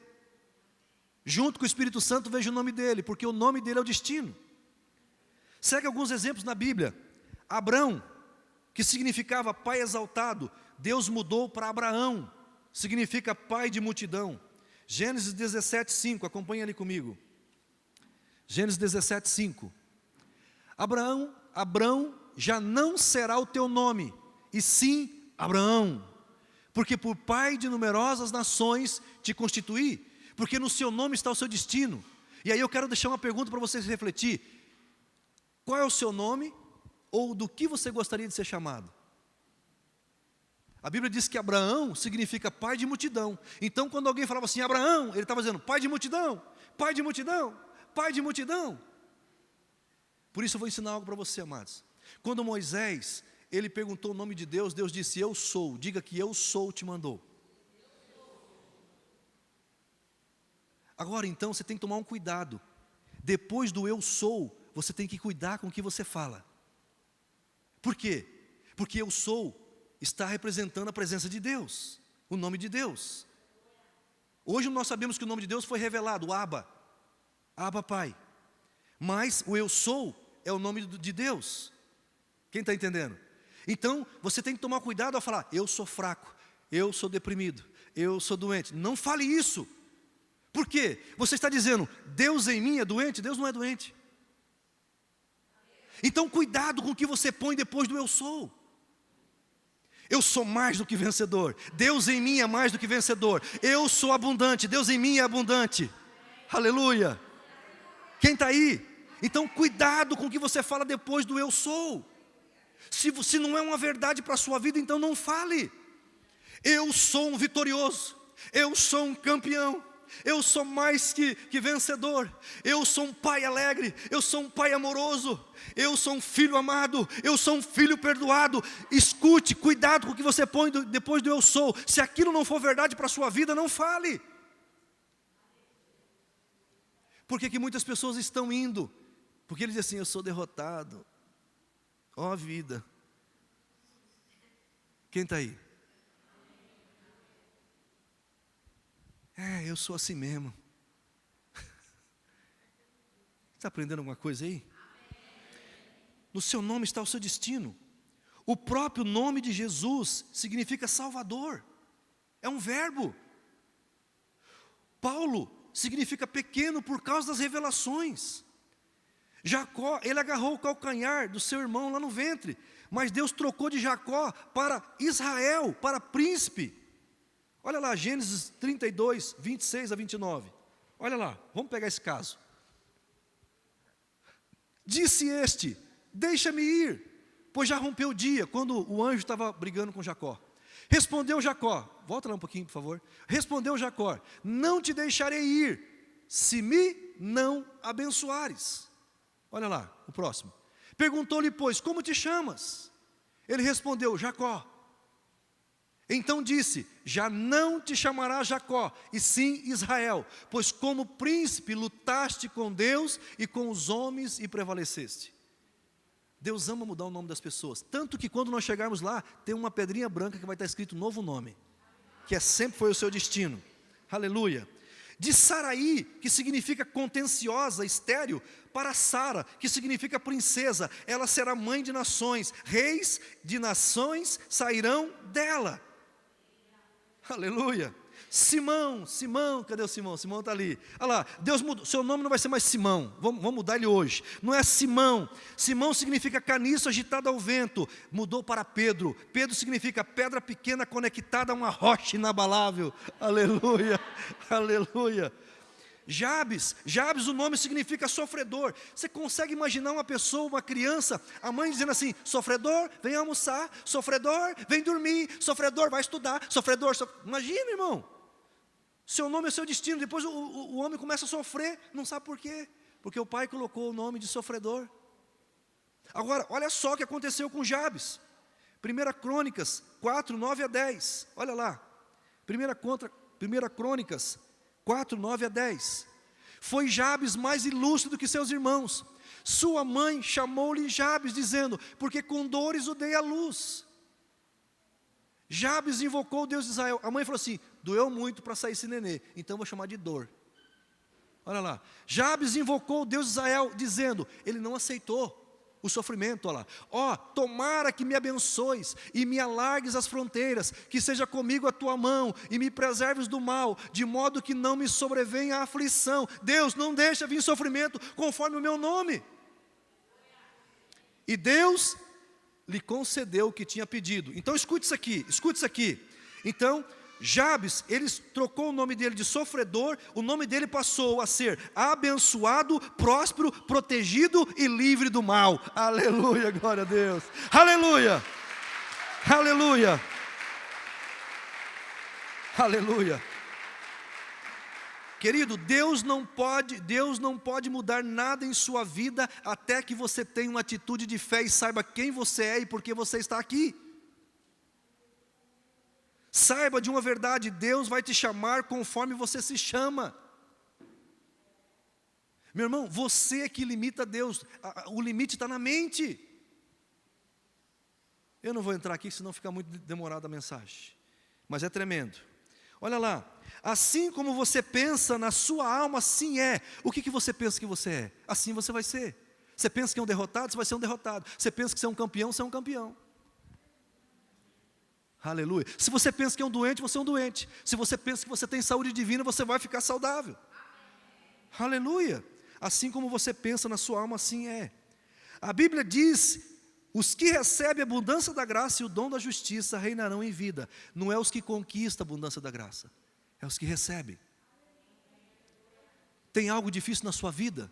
Junto com o Espírito Santo, veja o nome dele, porque o nome dele é o destino. Segue alguns exemplos na Bíblia. Abrão, que significava pai exaltado, Deus mudou para Abraão, significa pai de multidão. Gênesis 17, 5, acompanhe ali comigo. Gênesis 17, 5. Abrão já não será o teu nome, e sim Abraão, porque por pai de numerosas nações te constituí, porque no seu nome está o seu destino. E aí eu quero deixar uma pergunta para vocês refletir. Qual é o seu nome, ou do que você gostaria de ser chamado? A Bíblia diz que Abraão significa pai de multidão. Então quando alguém falava assim, Abraão, ele estava dizendo, pai de multidão, pai de multidão, pai de multidão. Por isso eu vou ensinar algo para você, amados. Quando Moisés, ele perguntou o nome de Deus, Deus disse, eu sou. Diga que eu sou te mandou. Agora então você tem que tomar um cuidado. Depois do eu sou, você tem que cuidar com o que você fala. Por quê? Porque eu sou está representando a presença de Deus, o nome de Deus. Hoje nós sabemos que o nome de Deus foi revelado, o Abba, Abba Pai. Mas o eu sou é o nome de Deus. Quem está entendendo? Então você tem que tomar cuidado ao falar, eu sou fraco, eu sou deprimido, eu sou doente. Não fale isso. Por quê? Você está dizendo, Deus em mim é doente? Deus não é doente. Então cuidado com o que você põe depois do eu sou. Eu sou mais do que vencedor. Deus em mim é mais do que vencedor. Eu sou abundante. Deus em mim é abundante. Aleluia. Quem está aí? Então cuidado com o que você fala depois do eu sou. Se não é uma verdade para a sua vida, então não fale. Eu sou um vitorioso. Eu sou um campeão. Eu sou mais que vencedor. Eu sou um pai alegre. Eu sou um pai amoroso. Eu sou um filho amado. Eu sou um filho perdoado. Escute, cuidado com o que você põe depois do eu sou. Se aquilo não for verdade para a sua vida, não fale. Por que muitas pessoas estão indo? Porque eles dizem assim, eu sou derrotado. Ó vida. Quem está aí? Eu sou assim mesmo. Está aprendendo alguma coisa aí? No seu nome está o seu destino. O próprio nome de Jesus significa Salvador. É um verbo. Paulo significa pequeno por causa das revelações. Jacó, ele agarrou o calcanhar do seu irmão lá no ventre. Mas Deus trocou de Jacó para Israel, para príncipe. Olha lá, Gênesis 32, 26 a 29. Olha lá, vamos pegar esse caso. Disse este, deixa-me ir, pois já rompeu o dia, quando o anjo estava brigando com Jacó. Respondeu Jacó, volta lá um pouquinho, por favor. Respondeu Jacó, não te deixarei ir, se me não abençoares. Olha lá, o próximo. Perguntou-lhe, pois, como te chamas? Ele respondeu, Jacó. Então disse, já não te chamarás Jacó, e sim Israel, pois como príncipe lutaste com Deus e com os homens e prevaleceste. Deus ama mudar o nome das pessoas, tanto que quando nós chegarmos lá, tem uma pedrinha branca que vai estar escrito novo nome, que sempre foi o seu destino. Aleluia. De Saraí, que significa contenciosa, estéril, para Sara, que significa princesa, ela será mãe de nações, reis de nações sairão dela. Aleluia. Simão, cadê o Simão? Simão está ali. Olha lá, Deus mudou, seu nome não vai ser mais Simão, vamos mudar ele hoje. Não é Simão. Simão significa caniço agitado ao vento. Mudou para Pedro. Pedro significa pedra pequena conectada a uma rocha inabalável. Aleluia, aleluia. Jabes, o nome significa sofredor. Você consegue imaginar uma pessoa, uma criança, a mãe dizendo assim, sofredor, vem almoçar, sofredor, vem dormir, sofredor, vai estudar, sofredor. Imagina, irmão, seu nome é seu destino. Depois o homem começa a sofrer, não sabe por quê, porque o pai colocou o nome de sofredor. Agora, olha só o que aconteceu com Jabes. 1 Crônicas 4, 9 a 10, olha lá, 1 Crônicas 4, 9 a 10. Foi Jabes mais ilustre do que seus irmãos. Sua mãe chamou-lhe Jabes, dizendo, porque com dores o dei à luz. Jabes invocou o Deus de Israel. A mãe falou assim, doeu muito para sair esse nenê, então vou chamar de dor. Olha lá, Jabes invocou o Deus de Israel, dizendo, ele não aceitou o sofrimento, olha lá. Tomara que me abençoes e me alargues as fronteiras, que seja comigo a tua mão e me preserves do mal, de modo que não me sobrevenha a aflição. Deus, não deixa vir sofrimento conforme o meu nome. E Deus lhe concedeu o que tinha pedido. Então escute isso aqui. Então, Jabes, ele trocou o nome dele de sofredor, o nome dele passou a ser abençoado, próspero, protegido e livre do mal. Aleluia, glória a Deus. Aleluia, aleluia, aleluia. Querido, Deus não pode mudar nada em sua vida até que você tenha uma atitude de fé e saiba quem você é e por que você está aqui. Saiba de uma verdade, Deus vai te chamar conforme você se chama. Meu irmão, você é que limita Deus, o limite está na mente. Eu não vou entrar aqui, senão fica muito demorada a mensagem, mas é tremendo. Olha lá, assim como você pensa na sua alma, assim é. O que você pensa que você é? Assim você vai ser. Você pensa que é um derrotado, você vai ser um derrotado. Você pensa que você é um campeão, você é um campeão. Aleluia. Se você pensa que é um doente, você é um doente. Se você pensa que você tem saúde divina, você vai ficar saudável. Aleluia. Assim como você pensa na sua alma, assim é. A Bíblia diz: os que recebem a abundância da graça e o dom da justiça reinarão em vida. Não é os que conquistam a abundância da graça, é os que recebem. Tem algo difícil na sua vida?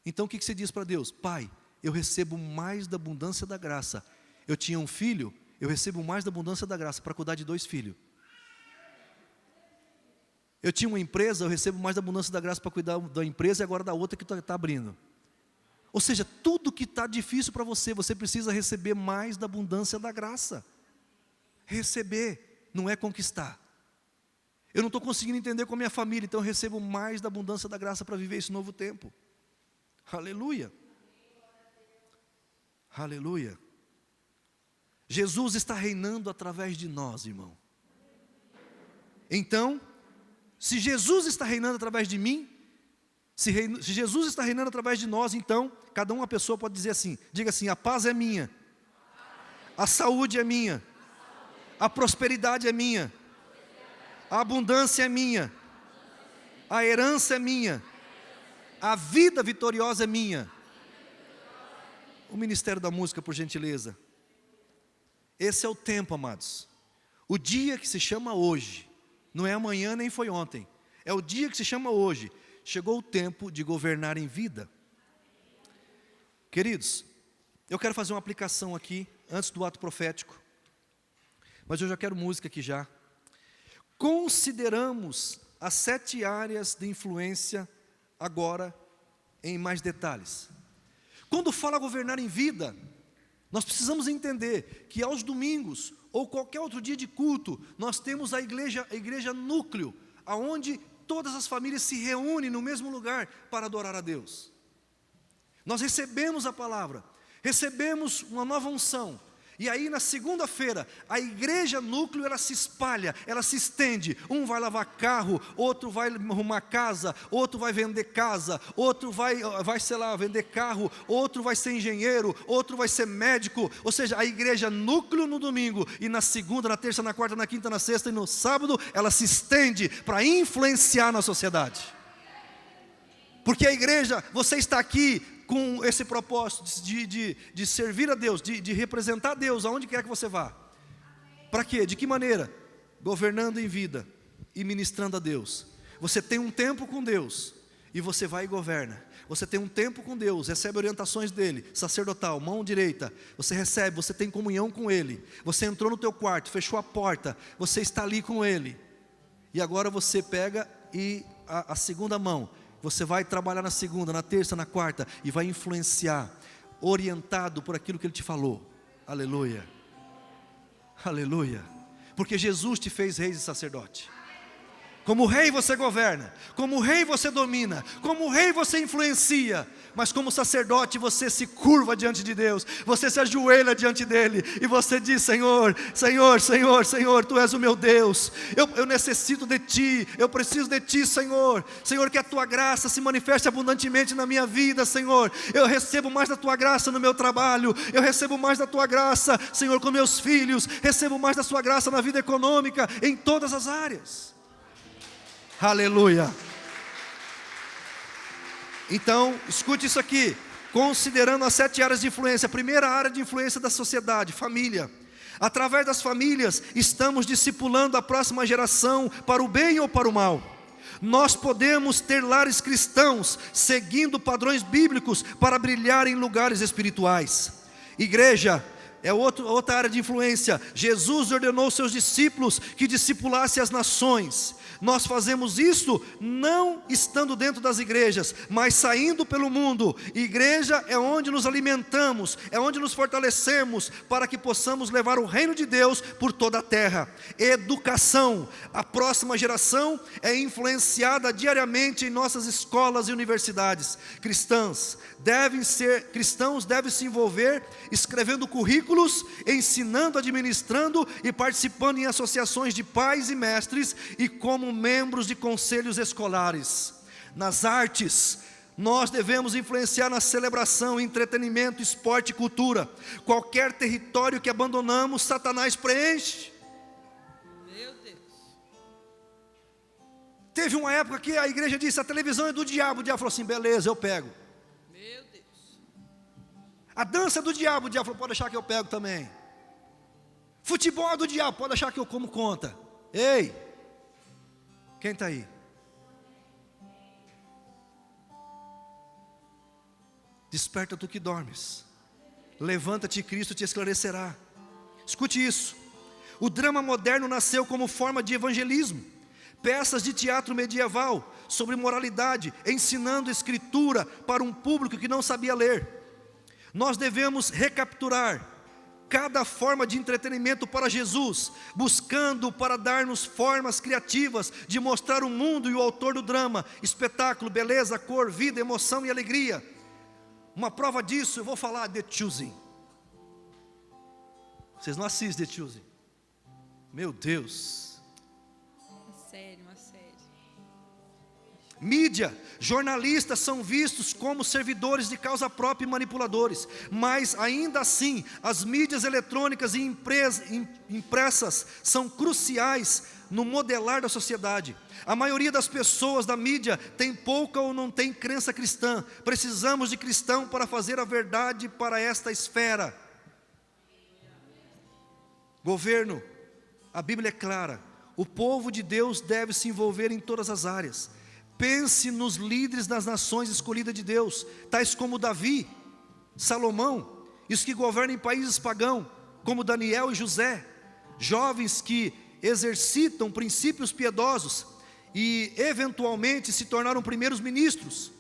Então o que você diz para Deus? Pai, eu recebo mais da abundância da graça. Eu tinha um filho, eu recebo mais da abundância da graça para cuidar de 2 filhos. Eu tinha uma empresa, eu recebo mais da abundância da graça para cuidar da empresa e agora da outra que está abrindo. Ou seja, tudo que está difícil para você, você precisa receber mais da abundância da graça. Receber, não é conquistar. Eu não estou conseguindo entender com a minha família, então eu recebo mais da abundância da graça para viver esse novo tempo. Aleluia. Aleluia. Jesus está reinando através de nós, irmão. Então, se Jesus está reinando através de mim, se Jesus está reinando através de nós, então, cada uma pessoa pode dizer assim, diga assim: a paz é minha, a saúde é minha, a prosperidade é minha, a abundância é minha, a herança é minha, a vida vitoriosa é minha. O Ministério da Música, por gentileza. Esse é o tempo, amados. O dia que se chama hoje, não é amanhã nem foi ontem, é o dia que se chama hoje. Chegou o tempo de governar em vida. Queridos, eu quero fazer uma aplicação aqui, antes do ato profético, mas eu já quero música aqui já. Consideramos as 7 áreas de influência agora em mais detalhes. Quando fala governar em vida, nós precisamos entender que aos domingos, ou qualquer outro dia de culto, nós temos a igreja núcleo, aonde todas as famílias se reúnem no mesmo lugar para adorar a Deus. Nós recebemos a palavra, recebemos uma nova unção, e aí na segunda-feira, a igreja núcleo, ela se espalha, ela se estende. Um vai lavar carro, outro vai arrumar casa, outro vai vender casa, outro vai sei lá, vender carro, outro vai ser engenheiro, outro vai ser médico. Ou seja, a igreja núcleo no domingo, e na segunda, na terça, na quarta, na quinta, na sexta e no sábado, ela se estende para influenciar na sociedade. Porque a igreja, você está aqui com esse propósito de servir a Deus, de representar Deus aonde quer que você vá. Para quê? De que maneira? Governando em vida e ministrando a Deus. Você tem um tempo com Deus e você vai e governa. Você tem um tempo com Deus, recebe orientações dele, sacerdotal, mão direita. Você recebe, você tem comunhão com ele. Você entrou no teu quarto, fechou a porta, você está ali com ele. E agora você pega e a segunda mão, você vai trabalhar na segunda, na terça, na quarta, e vai influenciar, orientado por aquilo que ele te falou. Aleluia. Aleluia. Porque Jesus te fez rei e sacerdote. Como rei você governa, como rei você domina, como rei você influencia, mas como sacerdote você se curva diante de Deus, você se ajoelha diante dele, e você diz: Senhor, Senhor, Senhor, Senhor, Tu és o meu Deus, eu necessito de Ti, eu preciso de Ti, Senhor, Senhor, que a Tua graça se manifeste abundantemente na minha vida, Senhor, eu recebo mais da Tua graça no meu trabalho, eu recebo mais da Tua graça, Senhor, com meus filhos, recebo mais da Sua graça na vida econômica, em todas as áreas. Aleluia. Então, escute isso aqui. Considerando as 7 áreas de influência. A primeira área de influência da sociedade, família. Através das famílias, estamos discipulando a próxima geração para o bem ou para o mal. Nós podemos ter lares cristãos, seguindo padrões bíblicos para brilhar em lugares espirituais. Igreja, é outra área de influência. Jesus ordenou seus discípulos que discipulassem as nações. Nós fazemos isso não estando dentro das igrejas, mas saindo pelo mundo. Igreja é onde nos alimentamos, é onde nos fortalecemos, para que possamos levar o reino de Deus por toda a terra. Educação. A próxima geração é influenciada diariamente em nossas escolas e universidades. Cristãos devem se envolver escrevendo currículos, ensinando, administrando e participando em associações de pais e mestres e como membros de conselhos escolares. Nas artes, nós devemos influenciar na celebração, entretenimento, esporte e cultura. Qualquer território que abandonamos, Satanás preenche. Meu Deus. Teve uma época que a igreja disse: a televisão é do diabo. O diabo falou assim: beleza, eu pego. Meu Deus. A dança é do diabo. O diabo falou: pode deixar que eu pego também. Futebol é do diabo. Pode deixar que eu como conta. Ei, quem está aí? Desperta tu que dormes, levanta-te, Cristo te esclarecerá. Escute isso: o drama moderno nasceu como forma de evangelismo. Peças de teatro medieval sobre moralidade, ensinando escritura para um público que não sabia ler. Nós devemos recapturar cada forma de entretenimento para Jesus, buscando para dar-nos formas criativas de mostrar o mundo e o autor do drama, espetáculo, beleza, cor, vida, emoção e alegria. Uma prova disso, eu vou falar The Chosen. Vocês não assistem The Chosen? Meu Deus. Uma série. Mídia, jornalistas são vistos como servidores de causa própria e manipuladores, mas ainda assim, as mídias eletrônicas e impressas são cruciais no modelar da sociedade. A maioria das pessoas da mídia tem pouca ou não tem crença cristã. Precisamos de cristão para fazer a verdade para esta esfera. Governo, a Bíblia é clara: o povo de Deus deve se envolver em todas as áreas. Pense nos líderes das nações escolhidas de Deus, tais como Davi, Salomão, e os que governam em países pagãos, como Daniel e José, jovens que exercitam princípios piedosos e eventualmente se tornaram primeiros ministros.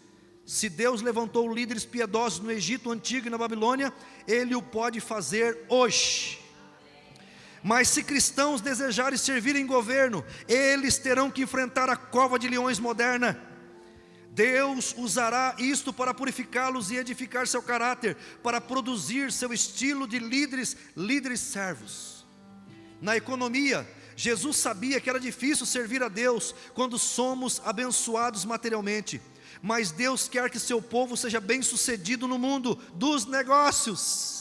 Se Deus levantou líderes piedosos no Egito antigo e na Babilônia, Ele o pode fazer hoje. Mas se cristãos desejarem servir em governo, eles terão que enfrentar a cova de leões moderna. Deus usará isto para purificá-los e edificar seu caráter, para produzir seu estilo de líderes servos. Na economia, Jesus sabia que era difícil servir a Deus quando somos abençoados materialmente, mas Deus quer que seu povo seja bem sucedido no mundo dos negócios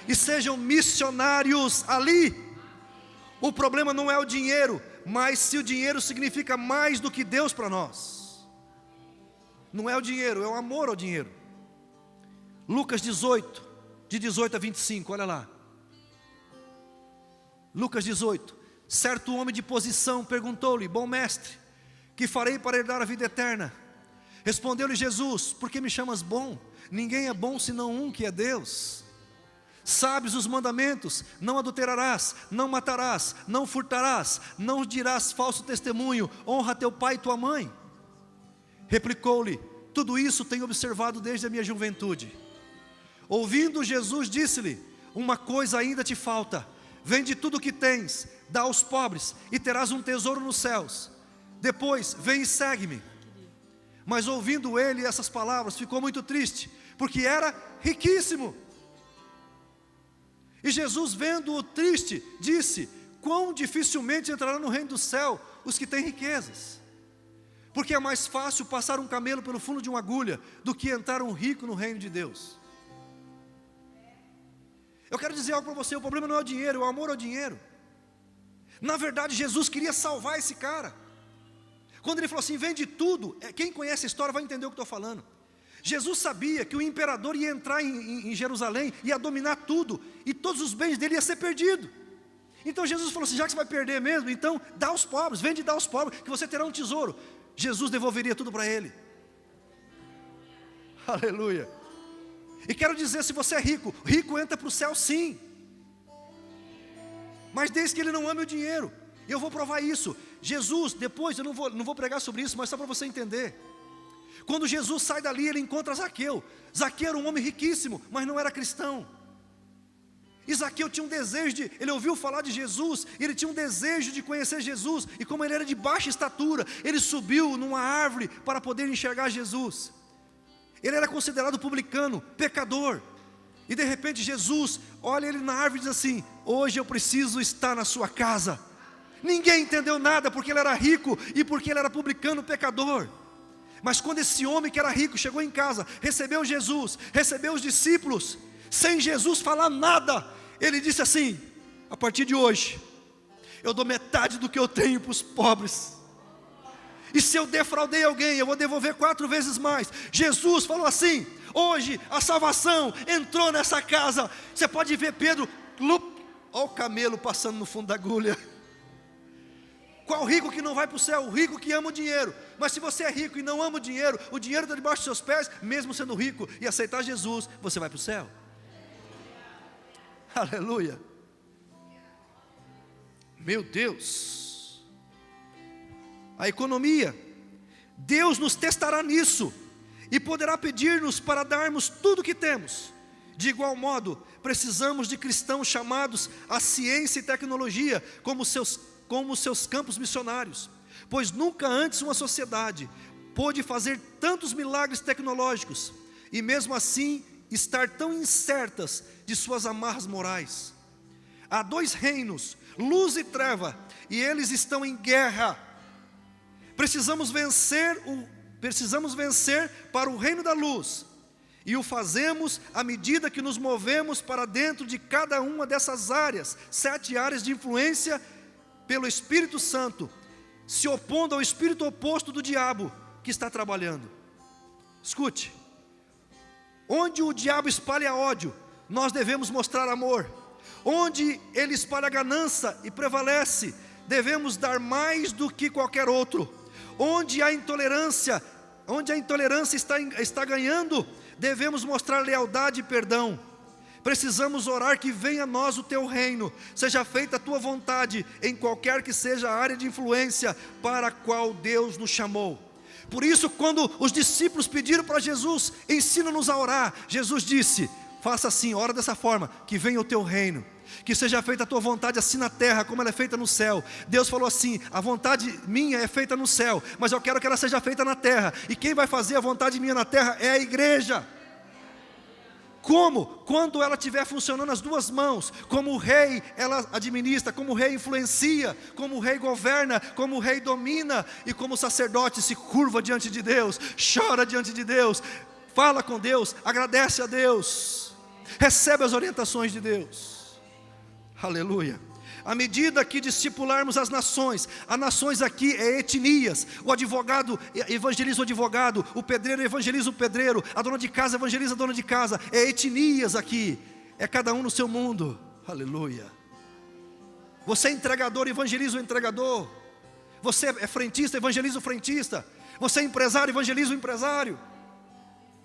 e sejam missionários ali. O problema não é o dinheiro, mas se o dinheiro significa mais do que Deus para nós. Não é o dinheiro, é o amor ao dinheiro. Lucas 18, de 18 a 25, olha lá. Lucas 18. Certo homem de posição perguntou-lhe: bom mestre, que farei para herdar a vida eterna? Respondeu-lhe Jesus: por que me chamas bom? Ninguém é bom senão um, que é Deus. Sabes os mandamentos: não adulterarás, não matarás, não furtarás, não dirás falso testemunho, honra teu pai e tua mãe. Replicou-lhe: tudo isso tenho observado desde a minha juventude. Ouvindo Jesus, disse-lhe: uma coisa ainda te falta, vende tudo o que tens, dá aos pobres, e terás um tesouro nos céus. Depois vem e segue-me. Mas ouvindo ele essas palavras, ficou muito triste, porque era riquíssimo. E Jesus, vendo-o triste, disse: quão dificilmente entrarão no reino do céu os que têm riquezas. Porque é mais fácil passar um camelo pelo fundo de uma agulha do que entrar um rico no reino de Deus. Eu quero dizer algo para você: o problema não é o dinheiro, é o amor ao dinheiro. Na verdade, Jesus queria salvar esse cara. Quando ele falou assim: vende tudo, quem conhece a história vai entender o que estou falando. Jesus sabia que o imperador ia entrar em Jerusalém, ia dominar tudo, e todos os bens dele iam ser perdidos. Então Jesus falou assim: já que você vai perder mesmo, então dá aos pobres, vende e dá aos pobres, que você terá um tesouro. Jesus devolveria tudo para ele. Aleluia. E quero dizer, se você é rico, rico entra para o céu sim, mas desde que ele não ame o dinheiro. E eu vou provar isso. Jesus, depois, eu não vou pregar sobre isso, mas só para você entender. Quando Jesus sai dali, ele encontra Zaqueu. Zaqueu era um homem riquíssimo, mas não era cristão. E Zaqueu tinha um desejo ele ouviu falar de Jesus, ele tinha um desejo de conhecer Jesus, e como ele era de baixa estatura, ele subiu numa árvore para poder enxergar Jesus. Ele era considerado publicano, pecador, e de repente Jesus olha ele na árvore e diz assim: hoje eu preciso estar na sua casa. Ninguém entendeu nada, porque ele era rico, e porque ele era publicano, pecador. Mas quando esse homem que era rico chegou em casa, recebeu Jesus, recebeu os discípulos, sem Jesus falar nada, ele disse assim: a partir de hoje, eu dou metade do que eu tenho para os pobres. E se eu defraudei alguém, eu vou devolver 4 vezes mais. Jesus falou assim: hoje a salvação entrou nessa casa. Você pode ver Pedro, olha o camelo passando no fundo da agulha. Qual rico que não vai para o céu? O rico que ama o dinheiro. Mas se você é rico e não ama o dinheiro está debaixo dos seus pés, mesmo sendo rico e aceitar Jesus, você vai para o céu. Aleluia. Meu Deus. A economia, Deus nos testará nisso e poderá pedir-nos para darmos tudo o que temos. De igual modo, precisamos de cristãos chamados à ciência e tecnologia como seus campos missionários, pois nunca antes uma sociedade pôde fazer tantos milagres tecnológicos e mesmo assim estar tão incertas de suas amarras morais. Há 2 reinos, luz e treva, e eles estão em guerra. Precisamos vencer para o reino da luz, e o fazemos à medida que nos movemos para dentro de cada uma dessas áreas, 7 áreas de influência pelo Espírito Santo, se opondo ao espírito oposto do diabo que está trabalhando. Escute, onde o diabo espalha ódio, nós devemos mostrar amor. Onde ele espalha ganância e prevalece, devemos dar mais do que qualquer outro. Onde a intolerância está ganhando, devemos mostrar lealdade e perdão. Precisamos orar que venha a nós o teu reino, seja feita a tua vontade, em qualquer que seja a área de influência para a qual Deus nos chamou. Por isso, quando os discípulos pediram para Jesus: ensina-nos a orar, Jesus disse: faça assim, ora dessa forma, que venha o teu reino, que seja feita a tua vontade assim na terra, como ela é feita no céu. Deus falou assim: a vontade minha é feita no céu, mas eu quero que ela seja feita na terra, e quem vai fazer a vontade minha na terra é a igreja. Como? Quando ela estiver funcionando as 2 mãos, como o rei ela administra, como o rei influencia, como o rei governa, como o rei domina, e como o sacerdote se curva diante de Deus, chora diante de Deus, fala com Deus, agradece a Deus, recebe as orientações de Deus. Aleluia. À medida que discipularmos as nações aqui é etnias, o advogado evangeliza o advogado, o pedreiro evangeliza o pedreiro, a dona de casa evangeliza a dona de casa, é etnias aqui, é cada um no seu mundo. Aleluia. Você é entregador, evangeliza o entregador. Você é frentista, evangeliza o frentista. Você é empresário, evangeliza o empresário.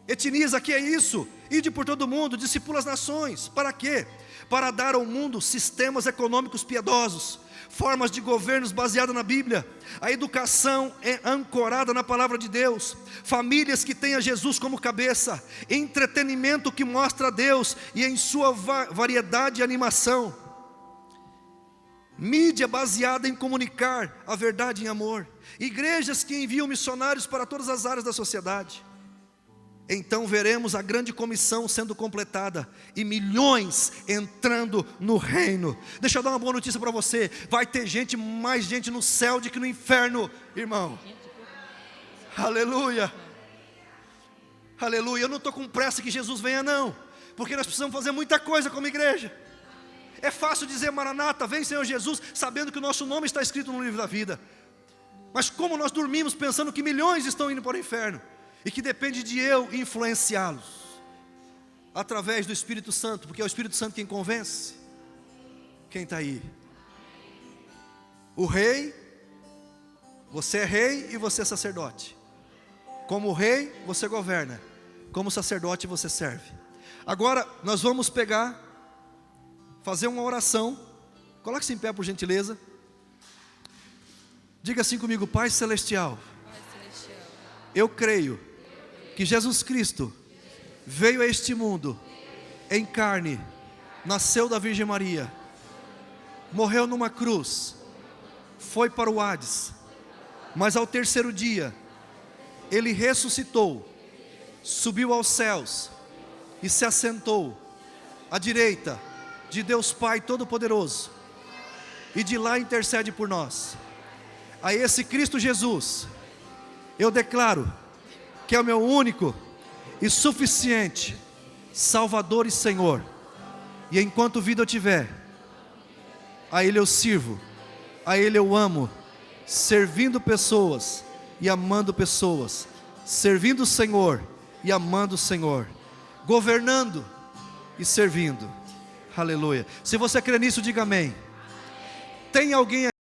Etnias aqui é isso. Ide por todo mundo, discipula as nações. Para quê? Para dar ao mundo sistemas econômicos piedosos, formas de governos baseadas na Bíblia, a educação é ancorada na palavra de Deus, famílias que tenham Jesus como cabeça, entretenimento que mostra a Deus e em sua variedade e animação, mídia baseada em comunicar a verdade em amor, igrejas que enviam missionários para todas as áreas da sociedade. Então veremos a grande comissão sendo completada e milhões entrando no reino. Deixa eu dar uma boa notícia para você: vai ter mais gente no céu do que no inferno, irmão. Aleluia. Aleluia. Eu não estou com pressa que Jesus venha não, porque nós precisamos fazer muita coisa como igreja. É fácil dizer Maranata, vem Senhor Jesus, sabendo que o nosso nome está escrito no livro da vida. Mas como nós dormimos pensando que milhões estão indo para o inferno, e que depende de eu influenciá-los, através do Espírito Santo, porque é o Espírito Santo quem convence. Quem está aí? O rei, você é rei e você é sacerdote. Como rei, você governa. Como sacerdote, você serve. Agora nós vamos fazer uma oração. Coloque-se em pé, por gentileza. Diga assim comigo: Pai Celestial, Pai celestial, eu creio que Jesus Cristo veio a este mundo em carne, nasceu da Virgem Maria, morreu numa cruz, foi para o Hades, mas ao terceiro dia Ele ressuscitou, subiu aos céus e se assentou à direita de Deus Pai Todo-Poderoso, e de lá intercede por nós. A esse Cristo Jesus eu declaro que é o meu único e suficiente Salvador e Senhor, e enquanto vida eu tiver, a Ele eu sirvo, a Ele eu amo, servindo pessoas e amando pessoas, servindo o Senhor e amando o Senhor, governando e servindo. Aleluia. Se você crê nisso, diga amém. Tem alguém